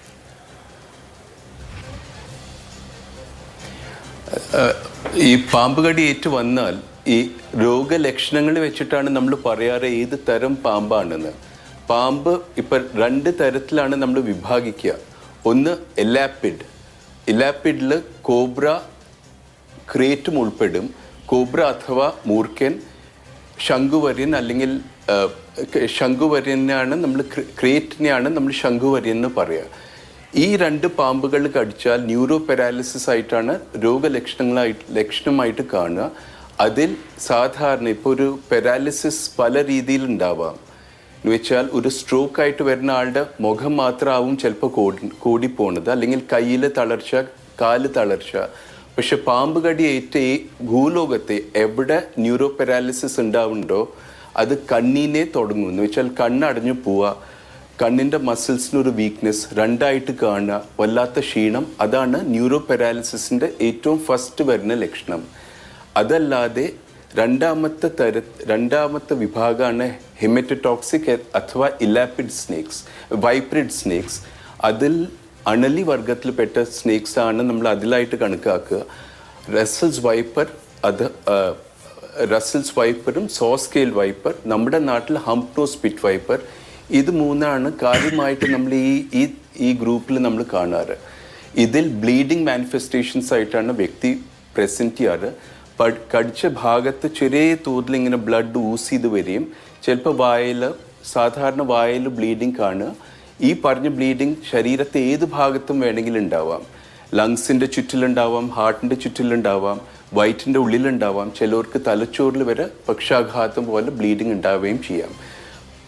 ഈ പാമ്പ് കടി ഏറ്റു വന്നാൽ ഈ രോഗലക്ഷണങ്ങൾ വെച്ചിട്ടാണ് നമ്മൾ പറയാറ് ഏത് തരം പാമ്പാണെന്ന്. പാമ്പ് ഇപ്പം 2 തരത്തിലാണ് നമ്മൾ വിഭാഗിക്കുക. ഒന്ന് എലാപ്പിഡിൽ കോബ്ര, ക്രേറ്റും ഉൾപ്പെടും. കോബ്ര അഥവാ മൂർഖൻ, ശംഖുവര്യൻ അല്ലെങ്കിൽ ശംഖുവര്യനാണ് നമ്മൾ, ക്രേറ്റിനെയാണ് നമ്മൾ ശംഖുവര്യൻ എന്ന് പറയുക. ഈ 2 പാമ്പുകൾ കടിച്ചാൽ ന്യൂറോ പാരാലിസിസ് ആയിട്ടാണ് ലക്ഷണമായിട്ട് കാണുക. അതിൽ സാധാരണ ഇപ്പോൾ ഒരു പാരാലിസിസ് പല രീതിയിലുണ്ടാവാം. എന്ന് വെച്ചാൽ ഒരു സ്ട്രോക്ക് ആയിട്ട് വരുന്ന ആളുടെ മുഖം മാത്രമാവും ചിലപ്പോൾ കൂടിപ്പോണത്, അല്ലെങ്കിൽ കയ്യിൽ തളർച്ച, കാല് തളർച്ച. പക്ഷെ പാമ്പ് കടി ഏറ്റ ഈ ഭൂലോകത്തെ എവിടെ ന്യൂറോ പാരാലിസിസ് ഉണ്ടാവുന്നുണ്ടോ അത് കണ്ണിനെ തുടങ്ങും. എന്ന് വെച്ചാൽ കണ്ണടഞ്ഞു പോവുക, കണ്ണിൻ്റെ മസിൽസിനൊരു വീക്ക്നെസ്, 2ആയിട്ട് കാണുക, വല്ലാത്ത ക്ഷീണം. അതാണ് ന്യൂറോ പാരാലിസിസിൻ്റെ ഏറ്റവും ഫസ്റ്റ് വരുന്ന ലക്ഷണം. അതല്ലാതെ രണ്ടാമത്തെ വിഭാഗമാണ് ഹെമറ്റോടോക്സിക് അഥവാ ഇലാപ്പിഡ് സ്നേക്സ്, വൈപ്രിഡ് സ്നേക്സ്. അതിൽ അണലി വർഗത്തിൽപ്പെട്ട സ്നേക്സ് ആണ് നമ്മൾ അതിലായിട്ട് കണക്കാക്കുക. റസൽസ് വൈപ്പറും സോസ്കെയിൽ വൈപ്പർ, നമ്മുടെ നാട്ടിൽ ഹംപ്നോസ് പിറ്റ് വൈപ്പർ. ഇത് 3 കാര്യമായിട്ട് നമ്മൾ ഈ ഗ്രൂപ്പിൽ നമ്മൾ കാണാറ്. ഇതിൽ ബ്ലീഡിങ് മാനിഫെസ്റ്റേഷൻസ് ആയിട്ടാണ് വ്യക്തി പ്രസൻറ്റ് ചെയ്യാറ്. കടിച്ച ഭാഗത്ത് ചെറിയ തോതിൽ ഇങ്ങനെ ബ്ലഡ് ഊസ് ചെയ്ത് വരികയും ചിലപ്പോൾ സാധാരണ വായിൽ ബ്ലീഡിങ് കാണുക. ഈ പറഞ്ഞ ബ്ലീഡിങ് ശരീരത്തെ ഏത് ഭാഗത്തും വേണമെങ്കിലും ഉണ്ടാവാം. ലങ്സിൻ്റെ ചുറ്റിലുണ്ടാവാം, ഹാർട്ടിൻ്റെ ചുറ്റിലുണ്ടാവാം, വയറ്റിൻ്റെ ഉള്ളിലുണ്ടാവാം. ചിലവർക്ക് തലച്ചോറിൽ വരെ പക്ഷാഘാതം പോലെ ബ്ലീഡിങ് ഉണ്ടാവുകയും ചെയ്യാം.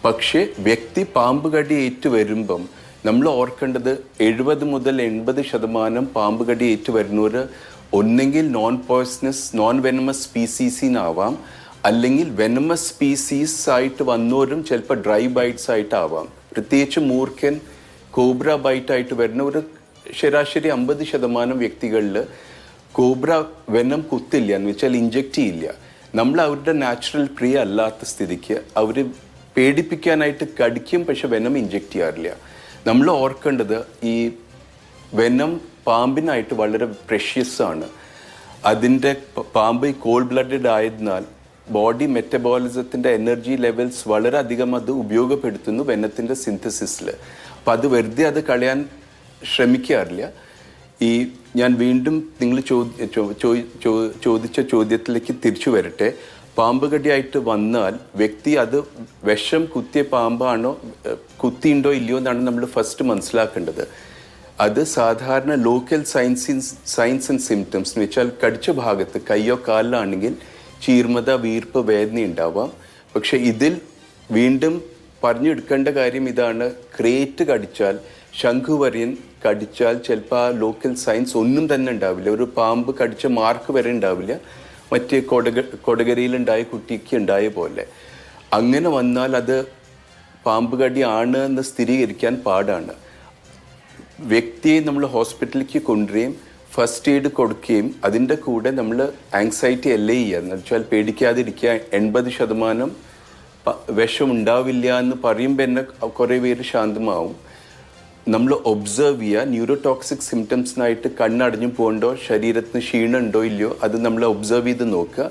പക്ഷേ വ്യക്തി പാമ്പ് കടി ഏറ്റു വരുമ്പം നമ്മൾ ഓർക്കേണ്ടത് 70 മുതൽ 80% പാമ്പ് കടി ഏറ്റു വരുന്നവർ ഒന്നെങ്കിൽ നോൺ പോയ്സണസ്, നോൺ വെനമസ് സ്പീസീസിനാവാം, അല്ലെങ്കിൽ വെനമസ് സ്പീസീസ് ആയിട്ട് വന്നവരും ചിലപ്പോൾ ഡ്രൈ ബൈറ്റ്സ് ആയിട്ടാവാം. പ്രത്യേകിച്ച് മൂർഖൻ, കോബ്ര ബൈറ്റ് ആയിട്ട് വരുന്ന ഒരു ശരാശരി 50% വ്യക്തികളിൽ കോബ്ര വെനം കുത്തില്ല, എന്ന് വെച്ചാൽ ഇഞ്ചക്റ്റ് ചെയ്യില്ല. നമ്മൾ അവരുടെ നാച്ചുറൽ പ്രിയ അല്ലാത്ത സ്ഥിതിക്ക് അവർ പേടിപ്പിക്കാനായിട്ട് കടിക്കും, പക്ഷെ വെനം ഇഞ്ചക്റ്റ് ചെയ്യാറില്ല. നമ്മൾ ഓർക്കേണ്ടത് ഈ വെനം പാമ്പിനായിട്ട് വളരെ പ്രഷ്യസ് ആണ്. അതിൻ്റെ പാമ്പ് കോൾഡ് ബ്ലഡഡ് ആയതിനാൽ ബോഡി മെറ്റബോളിസത്തിൻ്റെ എനർജി ലെവൽസ് വളരെയധികം അത് ഉപയോഗപ്പെടുത്തുന്നു വെനത്തിൻ്റെ സിന്തസിസിൽ. അപ്പം അത് വെറുതെ അത് കളയാൻ ശ്രമിക്കാറില്ല. ഞാൻ വീണ്ടും നിങ്ങൾ ചോദിച്ച ചോദ്യത്തിലേക്ക് തിരിച്ചു വരട്ടെ. പാമ്പ് കടിയായിട്ട് വന്നാൽ വ്യക്തി അത് വിഷം കുത്തിയ പാമ്പാണോ, കുത്തിയുണ്ടോ ഇല്ലയോ എന്നാണ് നമ്മൾ ഫസ്റ്റ് മനസ്സിലാക്കേണ്ടത്. അത് സാധാരണ ലോക്കൽ സൈൻസ് ആൻഡ് സിംറ്റംസ് എന്ന് വെച്ചാൽ കടിച്ച ഭാഗത്ത് കയ്യോ കാലിലാണെങ്കിൽ ചീർമത, വീർപ്പ്, വേദന ഉണ്ടാവാം. പക്ഷെ ഇതിൽ വീണ്ടും പറഞ്ഞെടുക്കേണ്ട കാര്യം ഇതാണ്, ക്രേറ്റ് കടിച്ചാൽ, ശംഖുവര്യൻ കടിച്ചാൽ ചിലപ്പോൾ ആ ലോക്കൽ സൈൻസ് ഒന്നും തന്നെ ഉണ്ടാവില്ല. ഒരു പാമ്പ് കടിച്ച മാർക്ക് വരെ ഉണ്ടാവില്ല, മറ്റേ കൊടകരയിലുണ്ടായ കുട്ടിക്ക് ഉണ്ടായ പോലെ. അങ്ങനെ വന്നാൽ അത് പാമ്പ് കടി ആണ് എന്ന് സ്ഥിരീകരിക്കാൻ പാടാണ്. വ്യക്തിയെ നമ്മൾ ഹോസ്പിറ്റലിലേക്ക് കൊണ്ടുവരികയും ഫസ്റ്റ് എയ്ഡ് കൊടുക്കുകയും അതിൻ്റെ കൂടെ നമ്മൾ ആങ്സൈറ്റി അല്ലേ ചെയ്യുക, എന്ന് വെച്ചാൽ പേടിക്കാതിരിക്കുക. 80% വിഷം ഉണ്ടാവില്ല എന്ന് പറയുമ്പോൾ തന്നെ കുറേ പേര് ശാന്തമാവും. നമ്മൾ ഒബ്സർവ് ചെയ്യുക, ന്യൂറോടോക്സിക് സിംറ്റംസിനായിട്ട് കണ്ണടഞ്ഞു പോകണ്ടോ, ശരീരത്തിന് ക്ഷീണം ഉണ്ടോ ഇല്ലയോ, അത് നമ്മൾ ഒബ്സർവ് ചെയ്ത് നോക്കുക.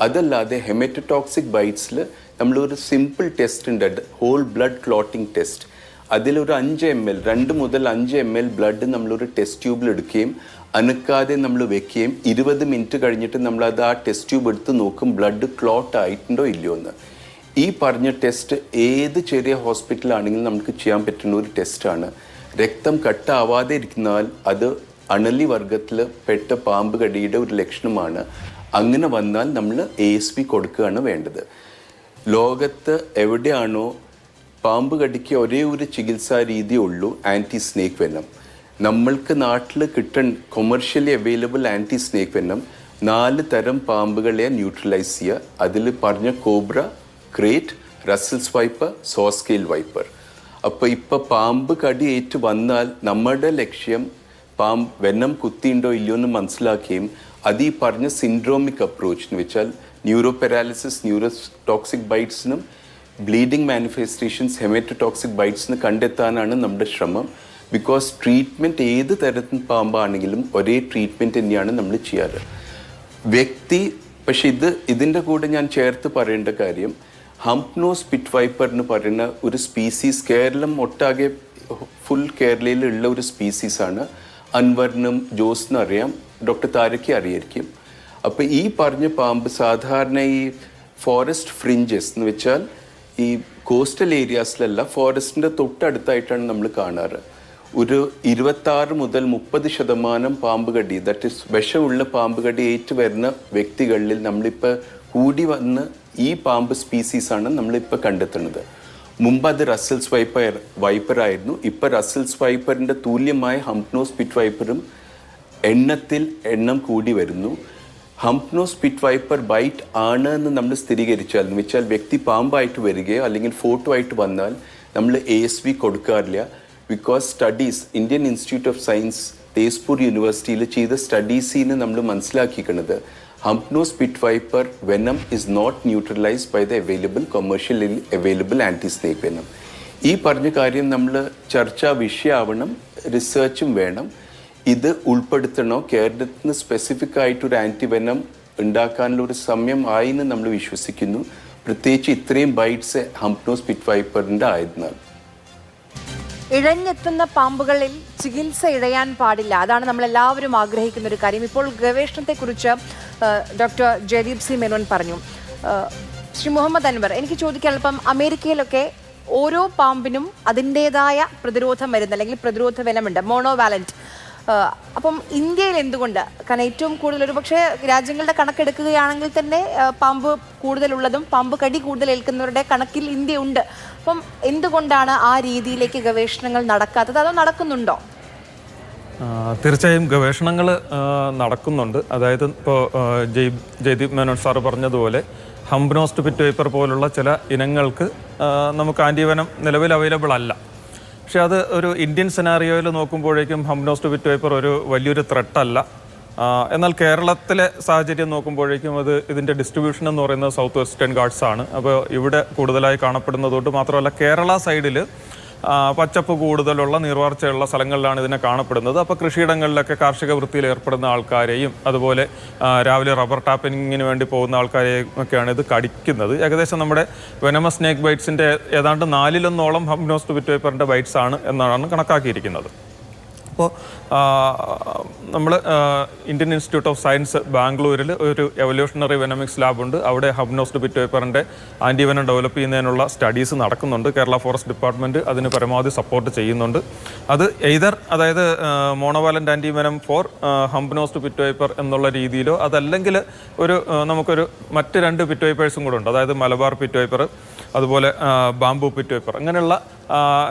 അതല്ലാതെ ഹെമറ്റോടോക്സിക് ബൈറ്റ്സിൽ നമ്മളൊരു സിമ്പിൾ ടെസ്റ്റ് ഉണ്ട്, ഹോൾ ബ്ലഡ് ക്ലോട്ടിംഗ് ടെസ്റ്റ്. അതിലൊരു 5 ml 2 മുതൽ 5 ml ബ്ലഡ് നമ്മളൊരു ടെസ്റ്റ് ട്യൂബിൽ എടുക്കുകയും അനക്കാതെ നമ്മൾ വെക്കുകയും 20 മിനിറ്റ് കഴിഞ്ഞിട്ട് നമ്മളത് ആ ടെസ്റ്റ് ട്യൂബ് എടുത്ത് നോക്കും ബ്ലഡ് ക്ലോട്ട് ആയിട്ടുണ്ടോ ഇല്ലയോ എന്ന്. ഈ പറഞ്ഞ ടെസ്റ്റ് ഏത് ചെറിയ ഹോസ്പിറ്റലാണെങ്കിലും നമുക്ക് ചെയ്യാൻ പറ്റുന്ന ഒരു ടെസ്റ്റാണ്. രക്തം കട്ടാവാതെ ഇരിക്കുന്നാൽ അത് അണലി വർഗത്തിൽ പെട്ട പാമ്പ് കടിയുടെ ഒരു ലക്ഷണമാണ്. അങ്ങനെ വന്നാൽ നമ്മൾ ASP കൊടുക്കുകയാണ് വേണ്ടത്. ലോകത്ത് എവിടെയാണോ പാമ്പ് കടിക്ക് ഒരേ ഒരു ചികിത്സാ രീതി ഉള്ളൂ, ആൻറ്റി സ്നേക്ക് വെനം. നമ്മൾക്ക് നാട്ടിൽ commercially available anti snake venom 4 തരം പാമ്പുകളെ ന്യൂട്രലൈസ് ചെയ്യുക. അതിൽ പറഞ്ഞ cobra, krait, Russell's viper, saw scale viper. അപ്പോൾ ഇപ്പോൾ പാമ്പ് കടി ഏറ്റു വന്നാൽ നമ്മുടെ ലക്ഷ്യം വെനം കുത്തിയുണ്ടോ ഇല്ലയോ എന്ന് മനസ്സിലാക്കുകയും അത് ഈ പറഞ്ഞ സിൻഡ്രോമിക് അപ്രോച്ച് എന്ന് വെച്ചാൽ ന്യൂറോ പാരാലിസിസ്, ന്യൂറോടോക്സിക് ബൈറ്റ്സിനും ബ്ലീഡിംഗ് മാനിഫെസ്റ്റേഷൻസ്, ഹെമറ്റോടോക്സിക് ബൈറ്റ്സിന് കണ്ടെത്താനാണ് നമ്മുടെ ശ്രമം. ബിക്കോസ് ട്രീറ്റ്മെൻറ്റ് ഏത് തരത്തിൽ പാമ്പാണെങ്കിലും ഒരേ ട്രീറ്റ്മെൻറ്റ് തന്നെയാണ് നമ്മൾ ചെയ്യാറ്. പക്ഷെ ഇതിൻ്റെ കൂടെ ഞാൻ ചേർത്ത് പറയേണ്ട കാര്യം, ഹംപ്നോസ് പിറ്റ് വൈപ്പർ എന്ന് പറയുന്ന ഒരു സ്പീസീസ് കേരളം ഒട്ടാകെ ഫുൾ കേരളയിലുള്ള ഒരു സ്പീസീസാണ്. അൻവറിനും ജോസിനും അറിയാം, ഡോക്ടർ താരയ്ക്ക് അറിയായിരിക്കും. അപ്പോൾ ഈ പറഞ്ഞ പാമ്പ് സാധാരണ ഈ ഫോറസ്റ്റ് ഫ്രിഞ്ചസ് എന്ന് വെച്ചാൽ ഈ കോസ്റ്റൽ ഏരിയാസിലല്ല, ഫോറസ്റ്റിൻ്റെ തൊട്ടടുത്തായിട്ടാണ് നമ്മൾ കാണാറ്. ഒരു 26 മുതൽ 30% പാമ്പ് കടി, ദാറ്റ് ഇസ് വിഷമുള്ള പാമ്പ് കടി ഏറ്റു വരുന്ന വ്യക്തികളിൽ നമ്മളിപ്പോൾ കൂടി വന്ന് ഈ പാമ്പ് സ്പീസീസാണ് നമ്മളിപ്പോൾ കണ്ടെത്തുന്നത്. മുമ്പ് അത് റസൽസ് വൈപ്പർ ആയിരുന്നു. ഇപ്പോൾ റസൽസ് വൈപ്പറിൻ്റെ തുല്യമായ ഹംപ്നോസ് പിറ്റ് വൈപ്പറും എണ്ണം കൂടി വരുന്നു. ഹംപ്നോസ് പിറ്റ് വൈപ്പർ ബൈറ്റ് ആണ് എന്ന് നമ്മൾ സ്ഥിരീകരിച്ചാൽ, എന്ന് വെച്ചാൽ വ്യക്തി പാമ്പായിട്ട് വരികയോ അല്ലെങ്കിൽ ഫോട്ടോ ആയിട്ട് വന്നാൽ നമ്മൾ ASP കൊടുക്കാറില്ല. Because studies, Indian institute of science Tezpur യൂണിവേഴ്സിറ്റിയിൽ ചെയ്ത സ്റ്റഡീസിന് നമ്മൾ മനസ്സിലാക്കിക്കുന്നത് hump nose pit viper venom is not neutralised by the commercially available anti snake venom. ഈ പറഞ്ഞ കാര്യം നമ്മൾ ചർച്ചാ വിഷയമാവണം, റിസർച്ചും വേണം. ഇത് ഉൾപ്പെടുത്തണോ, കേരളത്തിന് സ്പെസിഫിക് ആയിട്ടൊരു ആൻറ്റി വെനം ഉണ്ടാക്കാനുള്ള ഒരു സമയം ആയിന്ന് നമ്മൾ വിശ്വസിക്കുന്നു. പ്രത്യേകിച്ച് ഇത്രയും ബൈറ്റ്സ് ഹംപ്നോസ് പിറ്റ് വൈപ്പറിൻ്റെ ആയതിനാൽ. ഇഴഞ്ഞെത്തുന്ന പാമ്പുകളിൽ ചികിത്സ ഇഴയാൻ പാടില്ല, അതാണ് നമ്മൾ എല്ലാവരും ആഗ്രഹിക്കുന്ന ഒരു കാര്യം. ഇപ്പോൾ ഗവേഷണത്തെക്കുറിച്ച് ഡോക്ടർ ജയദീപ് സി മേനോൻ പറഞ്ഞു. ശ്രീ മുഹമ്മദ് അൻവർ, എനിക്ക് ചോദിക്കാൻ ഇപ്പം അമേരിക്കയിലൊക്കെ ഓരോ പാമ്പിനും അതിൻ്റേതായ പ്രതിരോധ മരുന്ന് അല്ലെങ്കിൽ പ്രതിരോധ വെനമുണ്ട്, മോണോവാലന്റ്. അപ്പം ഇന്ത്യയിൽ എന്തുകൊണ്ട്? കാരണം ഏറ്റവും കൂടുതൽ ഒരു പക്ഷേ രാജ്യങ്ങളുടെ കണക്കെടുക്കുകയാണെങ്കിൽ തന്നെ പാമ്പ് കൂടുതലുള്ളതും പാമ്പ് കടി കൂടുതൽ ഏൽക്കുന്നവരുടെ കണക്കിൽ ഇന്ത്യ ഉണ്ട്. അപ്പം എന്തുകൊണ്ടാണ് ആ രീതിയിലേക്ക് ഗവേഷണങ്ങൾ നടക്കാത്തത്, അതോ നടക്കുന്നുണ്ടോ? തീർച്ചയായും ഗവേഷണങ്ങൾ നടക്കുന്നുണ്ട്. അതായത് ഇപ്പോൾ ജയ്ദീപ് മേനോൻ സാറ് പറഞ്ഞതുപോലെ ഹംപ്നോസ് പിറ്റ് വൈപ്പർ പോലുള്ള ചില ഇനങ്ങൾക്ക് നമുക്ക് ആൻറ്റിവെനം നിലവിൽ അവൈലബിൾ അല്ല. പക്ഷെ അത് ഒരു ഇന്ത്യൻ സെനാറിയോയിൽ നോക്കുമ്പോഴേക്കും ഹംപ്നോസ് പിറ്റ് വൈപ്പർ ഒരു വലിയൊരു ത്രെട്ടല്ല. എന്നാൽ കേരളത്തിലെ സാഹചര്യം നോക്കുമ്പോഴേക്കും ഇതിൻ്റെ ഡിസ്ട്രിബ്യൂഷൻ എന്ന് പറയുന്നത് സൗത്ത് വെസ്റ്റേൺ ഗാർഡ്സ് ആണ്. അപ്പോൾ ഇവിടെ കൂടുതലായി കാണപ്പെടുന്നതുകൊണ്ട് മാത്രമല്ല കേരള സൈഡിൽ പച്ചപ്പ് കൂടുതലുള്ള നീർവാർച്ചയുള്ള സ്ഥലങ്ങളിലാണ് ഇതിനെ കാണപ്പെടുന്നത്. അപ്പോൾ കൃഷിയിടങ്ങളിലൊക്കെ കാർഷിക വൃത്തിയിൽ ഏർപ്പെടുന്ന ആൾക്കാരെയും അതുപോലെ രാവിലെ റബ്ബർ ടാപ്പിങ്ങിന് വേണ്ടി പോകുന്ന ആൾക്കാരെയും ഒക്കെയാണ് ഇത് കടിക്കുന്നത്. ഏകദേശം നമ്മുടെ വെനമസ് സ്നേക്ക് ബൈറ്റ്സിൻ്റെ ഏതാണ്ട് 4/1 ഹംപ്നോസ് പിറ്റ് വൈപ്പറിൻ്റെ ബൈറ്റ്സ് ആണ് എന്നാണ് കണക്കാക്കിയിരിക്കുന്നത്. അപ്പോൾ നമ്മൾ ഇന്ത്യൻ ഇൻസ്റ്റിറ്റ്യൂട്ട് ഓഫ് സയൻസ് ബാംഗ്ലൂരിൽ ഒരു എവല്യൂഷണറി വെനമിക്സ് ലാബുണ്ട്. അവിടെ ഹംപ്നോസ് പിറ്റ് വൈപ്പറിൻ്റെ ആൻറ്റിവെനം ഡെവലപ്പ് ചെയ്യുന്നതിനുള്ള സ്റ്റഡീസ് നടക്കുന്നുണ്ട്. കേരള ഫോറസ്റ്റ് ഡിപ്പാർട്ട്മെൻറ്റ് അതിന് പരമാവധി സപ്പോർട്ട് ചെയ്യുന്നുണ്ട്. അത് അതായത് monovalent antivenom four ഹംപ്നോസ് pit wiper എന്നുള്ള രീതിയിലോ അതല്ലെങ്കിൽ നമുക്കൊരു മറ്റ് 2 പിറ്റ് വൈപ്പേഴ്സും കൂടെ ഉണ്ട്. അതായത് മലബാർ പിറ്റ് വൈപ്പർ അതുപോലെ ബാംബു പിറ്റ് വൈപ്പർ, അങ്ങനെയുള്ള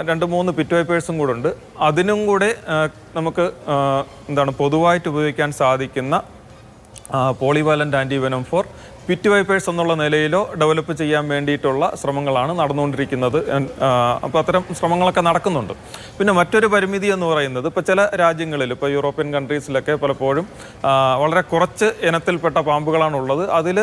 2-3 പിറ്റ് വൈപ്പേഴ്സും കൂടെ ഉണ്ട്. അതിനും കൂടെ നമുക്ക് പൊതുവായിട്ട് ഉപയോഗിക്കാൻ സാധിക്കുന്ന പോളിവാലൻ്റ് ആൻറ്റിവെനം ഫോർ പിറ്റ് വൈപ്പേഴ്സ് എന്നുള്ള നിലയിലോ ഡെവലപ്പ് ചെയ്യാൻ വേണ്ടിയിട്ടുള്ള ശ്രമങ്ങളാണ് നടന്നുകൊണ്ടിരിക്കുന്നത്. അപ്പോൾ അത്തരം ശ്രമങ്ങളൊക്കെ നടക്കുന്നുണ്ട്. പിന്നെ മറ്റൊരു പരിമിതി എന്ന് പറയുന്നത് ഇപ്പോൾ ചില രാജ്യങ്ങളിൽ, ഇപ്പോൾ യൂറോപ്യൻ കൺട്രീസിലൊക്കെ പലപ്പോഴും വളരെ കുറച്ച് ഇനത്തിൽപ്പെട്ട പാമ്പുകളാണുള്ളത്. അതിൽ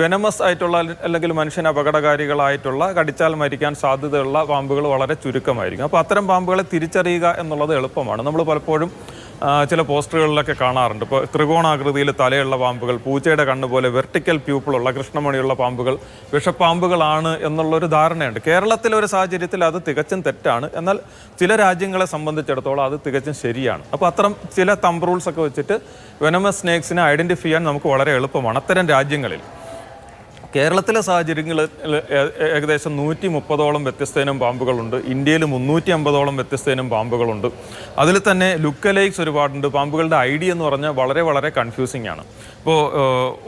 വെനമസ് ആയിട്ടുള്ള അല്ലെങ്കിൽ മനുഷ്യന് അപകടകാരികളായിട്ടുള്ള കടിച്ചാൽ മരിക്കാൻ സാധ്യതയുള്ള പാമ്പുകൾ വളരെ ചുരുക്കമായിരിക്കും. അപ്പോൾ അത്തരം പാമ്പുകളെ തിരിച്ചറിയുക എന്നുള്ളത് എളുപ്പമാണ്. നമ്മൾ പലപ്പോഴും ചില പോസ്റ്ററുകളിലൊക്കെ കാണാറുണ്ട്. ഇപ്പോൾ ത്രികോണാകൃതിയിൽ തലയുള്ള പാമ്പുകൾ, പൂച്ചയുടെ കണ്ണ് പോലെ വെർട്ടിക്കൽ പ്യൂപ്പിളുള്ള കൃഷ്ണമണിയുള്ള പാമ്പുകൾ വിഷപ്പാമ്പുകളാണ് എന്നുള്ളൊരു ധാരണയുണ്ട്. കേരളത്തിലെ ഒരു സാഹചര്യത്തിൽ അത് തികച്ചും തെറ്റാണ്. എന്നാൽ ചില രാജ്യങ്ങളെ സംബന്ധിച്ചിടത്തോളം അത് തികച്ചും ശരിയാണ്. അപ്പോൾ അത്തരം ചില തമ്പ് റൂൾസ് ഒക്കെ വെച്ചിട്ട് വെനമസ് സ്നേക്സിനെ ഐഡൻറ്റിഫൈ ചെയ്യാൻ നമുക്ക് വളരെ എളുപ്പമാണ്. അത്തരം രാജ്യങ്ങളിൽ കേരളത്തിലെ സാഹചര്യങ്ങളിൽ ഏകദേശം 130ഓളം വ്യത്യസ്തയിനം പാമ്പുകളുണ്ട്. ഇന്ത്യയിൽ 350ഓളം വ്യത്യസ്തയിനം പാമ്പുകളുണ്ട്. അതിൽ തന്നെ ലുക്കലൈക്സ് ഒരുപാടുണ്ട്. പാമ്പുകളുടെ ഐഡിയ എന്ന് പറഞ്ഞാൽ വളരെ വളരെ കൺഫ്യൂസിംഗ് ആണ്. ഇപ്പോൾ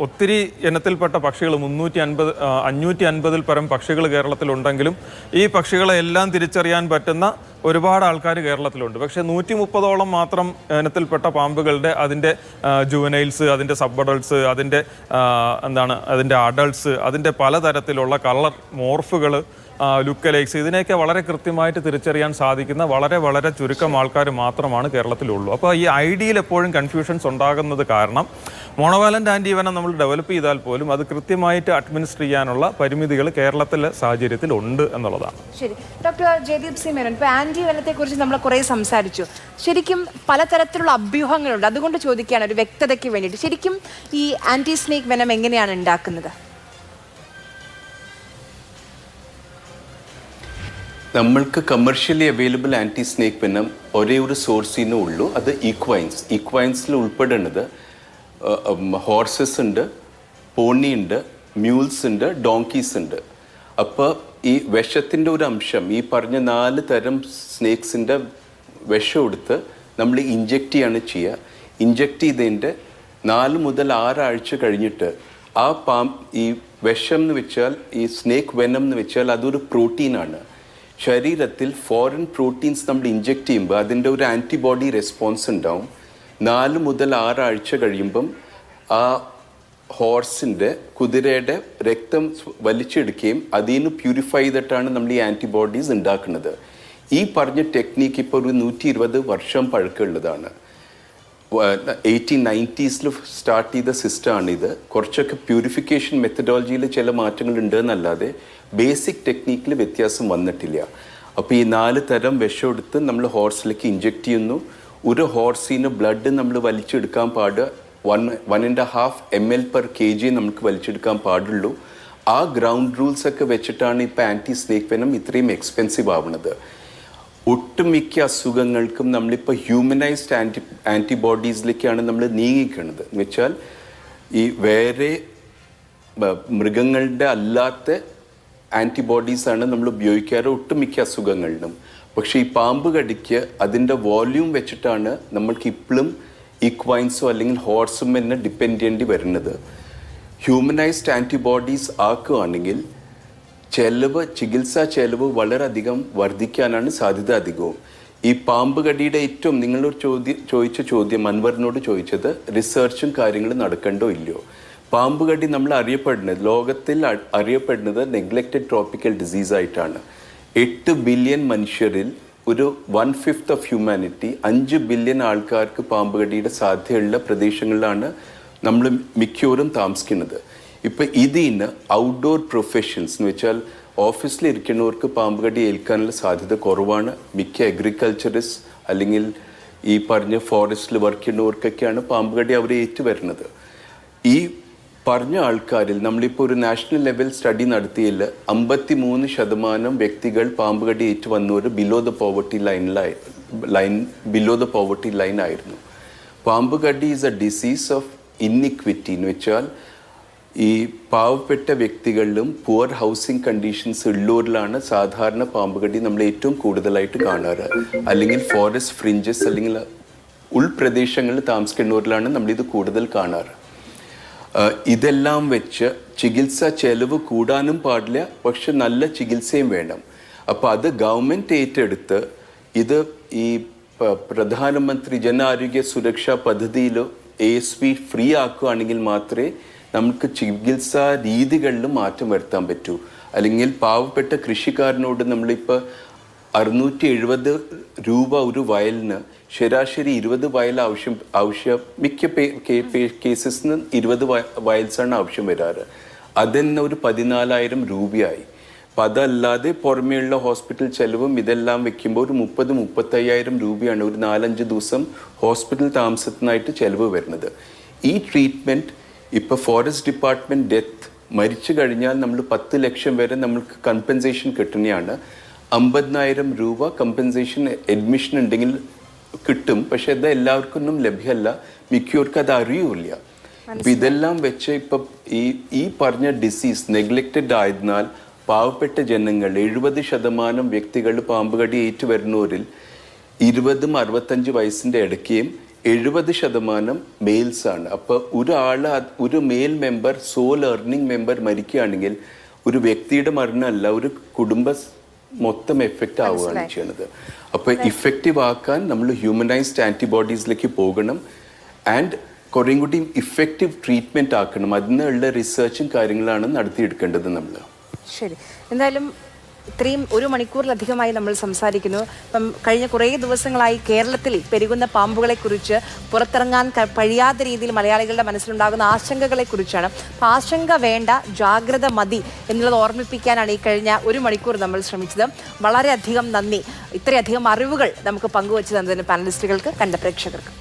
ഒത്തിരി ഇനത്തിൽപ്പെട്ട പക്ഷികൾ 550-ൽ പരം പക്ഷികൾ കേരളത്തിലുണ്ടെങ്കിലും ഈ പക്ഷികളെ എല്ലാം തിരിച്ചറിയാൻ പറ്റുന്ന ഒരുപാട് ആൾക്കാർ കേരളത്തിലുണ്ട്. പക്ഷേ 130ഓളം മാത്രം ഇനത്തിൽപ്പെട്ട പാമ്പുകളുടെ അതിൻ്റെ ജുവനൈൽസ്, അതിൻ്റെ സബ് അഡൾട്ട്സ്, അതിൻ്റെ അതിൻ്റെ അഡൾട്ട്സ്, അതിൻ്റെ പലതരത്തിലുള്ള കളർ മോർഫുകൾ, ലുക്കലൈക്സ്, ഇതിനെയൊക്കെ വളരെ കൃത്യമായിട്ട് തിരിച്ചറിയാൻ സാധിക്കുന്ന വളരെ വളരെ ചുരുക്കം ആൾക്കാർ മാത്രമാണ് കേരളത്തിലുള്ളൂ. അപ്പോൾ ഈ ഐഡിയയിൽ എപ്പോഴും കൺഫ്യൂഷൻസ് ഉണ്ടാകുന്നത് കാരണം മോണോവാലൻ്റ് ആൻറ്റിവെനം നമ്മൾ ഡെവലപ്പ് ചെയ്താൽ പോലും അത് കൃത്യമായിട്ട് അഡ്മിനിസ്റ്റർ ചെയ്യാനുള്ള പരിമിതികൾ കേരളത്തിലെ സാഹചര്യത്തിൽ ഉണ്ട് എന്നുള്ളതാണ്. ശരി, ഡോക്ടർ ജയദീപ് സി മേനോൻ, ഇപ്പോൾ ആൻറ്റിവെനത്തെക്കുറിച്ച് നമ്മൾ കുറേ സംസാരിച്ചു. ശരിക്കും പലതരത്തിലുള്ള അഭ്യൂഹങ്ങളുണ്ട്. അതുകൊണ്ട് ചോദിക്കുകയാണ് ഒരു വ്യക്തതയ്ക്ക് വേണ്ടിയിട്ട്, ശരിക്കും ഈ ആൻറ്റി സ്നേക്ക് വെനം എങ്ങനെയാണ് ഉണ്ടാക്കുന്നത്? നമ്മൾക്ക് commercially available anti snake venom ഒരേ ഒരു സോഴ്സിനേ ഉള്ളൂ. അത് ഈക്വൈൻസിൽ ഉൾപ്പെടുന്നത് ഹോർസസ് ഉണ്ട്, പോണി ഉണ്ട്, മ്യൂൾസ് ഉണ്ട്, ഡോങ്കീസ് ഉണ്ട്. അപ്പോൾ ഈ വിഷത്തിൻ്റെ ഒരു അംശം ഈ പറഞ്ഞ 4 തരം സ്നേക്സിൻ്റെ വിഷം എടുത്ത് നമ്മൾ ഇഞ്ചെക്റ്റ് ചെയ്യാണ് ചെയ്യുക. ഇഞ്ചെക്റ്റ് ചെയ്തതിൻ്റെ 4 മുതൽ 6 ആഴ്ച കഴിഞ്ഞിട്ട് ഈ വിഷം എന്ന് വെച്ചാൽ ഈ സ്നേക്ക് വെനം എന്ന് വെച്ചാൽ അതൊരു പ്രോട്ടീനാണ്. ശരീരത്തിൽ ഫോറിൻ പ്രോട്ടീൻസ് നമ്മൾ ഇഞ്ചെക്റ്റ് ചെയ്യുമ്പോൾ അതിൻ്റെ ഒരു ആൻറ്റിബോഡി റെസ്പോൺസ് ഉണ്ടാവും. 4 മുതൽ 6 ആഴ്ച കഴിയുമ്പം ആ ഹോർസിൻ്റെ കുതിരയുടെ രക്തം വലിച്ചെടുക്കുകയും അതിൽ നിന്ന് പ്യൂരിഫൈ ചെയ്തിട്ടാണ് നമ്മൾ ഈ ആൻറ്റിബോഡീസ് ഉണ്ടാക്കുന്നത്. ഈ പറഞ്ഞ ടെക്നീക്ക് ഇപ്പോൾ ഒരു 120 വർഷം പഴക്കമുള്ളതാണ്. 1890s സ്റ്റാർട്ട് ചെയ്ത സിസ്റ്റമാണിത്. കുറച്ചൊക്കെ പ്യൂരിഫിക്കേഷൻ മെത്തഡോളജിയിൽ ചില മാറ്റങ്ങൾ ഉണ്ടെന്നല്ലാതെ ബേസിക് ടെക്നീക്കിൽ വ്യത്യാസം വന്നിട്ടില്ല. അപ്പോൾ ഈ 4 തരം വിഷം എടുത്ത് നമ്മൾ ഹോർസിലേക്ക് ഇഞ്ചെക്റ്റ് ചെയ്യുന്നു. ഒരു ഹോർസിന് ബ്ലഡ് നമ്മൾ വലിച്ചെടുക്കാൻ 1.5 ml per kg നമുക്ക് വലിച്ചെടുക്കാൻ പാടുള്ളൂ. ആ ഗ്രൗണ്ട് റൂൾസ് ഒക്കെ വെച്ചിട്ടാണ് ഇപ്പോൾ ആൻറ്റി സ്നേക്ക് വെനം ഇത്രയും എക്സ്പെൻസീവ് ആവുന്നത്. ഒട്ടുമിക്ക അസുഖങ്ങൾക്കും നമ്മളിപ്പോൾ ഹ്യൂമനൈസ്ഡ് ആൻറ്റിബോഡീസിലേക്കാണ് നമ്മൾ നീങ്ങിക്കുന്നത്. എന്ന് വെച്ചാൽ ഈ വേറെ മൃഗങ്ങളുടെ അല്ലാത്ത ആൻറ്റിബോഡീസാണ് നമ്മൾ ഉപയോഗിക്കാറ് ഒട്ടുമിക്ക അസുഖങ്ങളിലും. പക്ഷേ ഈ പാമ്പ് കടിക്ക് അതിൻ്റെ വോള്യൂം വെച്ചിട്ടാണ് നമ്മൾക്ക് ഇപ്പോഴും ഈക്വൈൻസോ അല്ലെങ്കിൽ ഹോർസും തന്നെ ഡിപ്പെൻഡ് ചെയ്യേണ്ടി വരുന്നത്. ഹ്യൂമനൈസ്ഡ് ആൻറ്റിബോഡീസ് ആക്കുകയാണെങ്കിൽ ചികിത്സാ ചെലവ് വളരെയധികം വർദ്ധിക്കാനാണ് സാധ്യത അധികവും. ഈ പാമ്പ് കടിയുടെ ഏറ്റവും നിങ്ങളോട് ചോദിച്ച ചോദ്യം അൻവറിനോട് ചോദിച്ചത് റിസർച്ചും കാര്യങ്ങളും നടക്കണ്ടോ ഇല്ലയോ. പാമ്പ് കടി നമ്മൾ ലോകത്തിൽ അറിയപ്പെടുന്നത് നെഗ്ലക്റ്റഡ് ട്രോപ്പിക്കൽ ഡിസീസ് ആയിട്ടാണ്. 8 ബില്യൺ മനുഷ്യരിൽ ഒരു 1/5 ഓഫ് ഹ്യൂമാനിറ്റി 5 ബില്യൺ ആൾക്കാർക്ക് പാമ്പ് കടിയുടെ സാധ്യതയുള്ള പ്രദേശങ്ങളിലാണ് നമ്മൾ മിക്കവരും താമസിക്കുന്നത്. ഇപ്പം ഇതിന് ഔട്ട്ഡോർ പ്രൊഫഷൻസ് എന്ന് വെച്ചാൽ ഓഫീസിൽ ഇരിക്കുന്നവർക്ക് പാമ്പ് കടി ഏൽക്കാനുള്ള സാധ്യത കുറവാണ്. മിക്ക അഗ്രികൾച്ചറിസ്റ്റ് അല്ലെങ്കിൽ ഈ പറഞ്ഞ ഫോറസ്റ്റിൽ വർക്ക് ചെയ്യുന്നവർക്കൊക്കെയാണ് പാമ്പ് കടി അവർ ഏറ്റുവരുന്നത്. ഈ പറഞ്ഞ ആൾക്കാരിൽ നമ്മളിപ്പോൾ ഒരു നാഷണൽ ലെവൽ സ്റ്റഡി നടത്തിയതിൽ 53% വ്യക്തികൾ പാമ്പ് കടി ഏറ്റു വന്നവർ ബിലോ ദ പോവർട്ടി ലൈൻ ആയിരുന്നു. പാമ്പ് കടി ഈസ് എ ഡിസീസ് ഓഫ് ഇന്നിക്വിറ്റി എന്ന് വെച്ചാൽ ഈ പാവപ്പെട്ട വ്യക്തികളിലും പുവർ ഹൗസിംഗ് കണ്ടീഷൻസ് ഉള്ളവരിലാണ് സാധാരണ പാമ്പ് കടി നമ്മൾ ഏറ്റവും കൂടുതലായിട്ട് കാണാറ്. അല്ലെങ്കിൽ ഫോറസ്റ്റ് ഫ്രിഞ്ചസ് അല്ലെങ്കിൽ ഉൾപ്രദേശങ്ങളിൽ താമസിക്കുന്നവരിലാണ് നമ്മളിത് കൂടുതൽ കാണാറ്. ഇതെല്ലാം വെച്ച് ചികിത്സ ചെലവ് കൂടാനും പാടില്ല, പക്ഷെ നല്ല ചികിത്സയും വേണം. അപ്പോൾ അത് ഗവൺമെൻറ് ഏറ്റെടുത്ത് ഇത് ഈ പ്രധാനമന്ത്രി ജന ആരോഗ്യ സുരക്ഷാ പദ്ധതിയിലോ ASP ഫ്രീ ആക്കുകയാണെങ്കിൽ മാത്രമേ നമുക്ക് ചികിത്സാ രീതികളിലും മാറ്റം വരുത്താൻ പറ്റൂ. അല്ലെങ്കിൽ പാവപ്പെട്ട കൃഷിക്കാരനോട് നമ്മളിപ്പോൾ 670 രൂപ ഒരു വയലിന് ശരാശരി 20 വയൽ ആവശ്യം മിക്ക കേസസിന് 20 വയൽസാണ് ആവശ്യം വരാറ്. അതെന്നെ ഒരു 14,000 രൂപയായി. അപ്പം അതല്ലാതെ പുറമേയുള്ള ഹോസ്പിറ്റൽ ചെലവും ഇതെല്ലാം വെക്കുമ്പോൾ ഒരു 30-35,000 രൂപയാണ് ഒരു 4-5 ദിവസം ഹോസ്പിറ്റൽ താമസത്തിനായിട്ട് ചെലവ് വരുന്നത്. ഈ ട്രീറ്റ്മെൻറ്റ് ഇപ്പോൾ ഫോറസ്റ്റ് ഡിപ്പാർട്ട്മെൻറ്റ് ഡെത്ത് മരിച്ചു കഴിഞ്ഞാൽ നമ്മൾ 10 ലക്ഷം വരെ നമ്മൾക്ക് കമ്പൻസേഷൻ കിട്ടുന്നതാണ്. 50,000 രൂപ കമ്പൻസേഷൻ അഡ്മിഷൻ ഉണ്ടെങ്കിൽ കിട്ടും. പക്ഷെ അത് എല്ലാവർക്കൊന്നും ലഭ്യമല്ല, മിക്കവർക്കും അത് അറിയൂല. അപ്പം ഇതെല്ലാം വെച്ച് ഇപ്പം ഈ പറഞ്ഞ ഡിസീസ് നെഗ്ലക്റ്റഡ് ആയതിനാൽ പാവപ്പെട്ട ജനങ്ങൾ 70% വ്യക്തികൾ പാമ്പുകടി ഏറ്റുവരുന്നവരിൽ 20-65 വയസ്സിൻ്റെ ഇടയ്ക്കും 70% മെയിൽസ് ആണ്. അപ്പോൾ ഒരു male member sole earning member മരിക്കുകയാണെങ്കിൽ ഒരു വ്യക്തിയുടെ മരണമല്ല, ഒരു കുടുംബ മൊത്തം എഫക്റ്റ് ആവുകയാണ് ചെയ്യുന്നത്. അപ്പോൾ ഇഫക്റ്റീവ് ആക്കാൻ നമ്മൾ ഹ്യൂമനൈസ്ഡ് ആൻറ്റിബോഡീസിലേക്ക് പോകണം ആൻഡ് കുറേയും കൂടി ഇഫക്റ്റീവ് ട്രീറ്റ്മെൻറ്റ് ആക്കണം. അതിനുള്ള റിസർച്ചും കാര്യങ്ങളാണ് നടത്തിയെടുക്കേണ്ടത് നമ്മൾ. ശരി, എന്തായാലും ഇത്രയും 1 മണിക്കൂറിലധികമായി നമ്മൾ സംസാരിക്കുന്നു. ഇപ്പം കഴിഞ്ഞ കുറേ ദിവസങ്ങളായി കേരളത്തിൽ പെരുകുന്ന പാമ്പുകളെക്കുറിച്ച്, പുറത്തിറങ്ങാൻ കഴിയാത്ത രീതിയിൽ മലയാളികളുടെ മനസ്സിലുണ്ടാകുന്ന ആശങ്കകളെക്കുറിച്ചാണ്. അപ്പം ആശങ്ക വേണ്ട, ജാഗ്രത മതി എന്നുള്ളത് ഓർമ്മിപ്പിക്കാനാണ് ഈ കഴിഞ്ഞ 1 മണിക്കൂർ നമ്മൾ ശ്രമിച്ചത്. വളരെയധികം നന്ദി ഇത്രയധികം അറിവുകൾ നമുക്ക് പങ്കുവച്ചു തന്നതിന് പാനലിസ്റ്റുകൾക്ക്, കണ്ട പ്രേക്ഷകർക്ക്.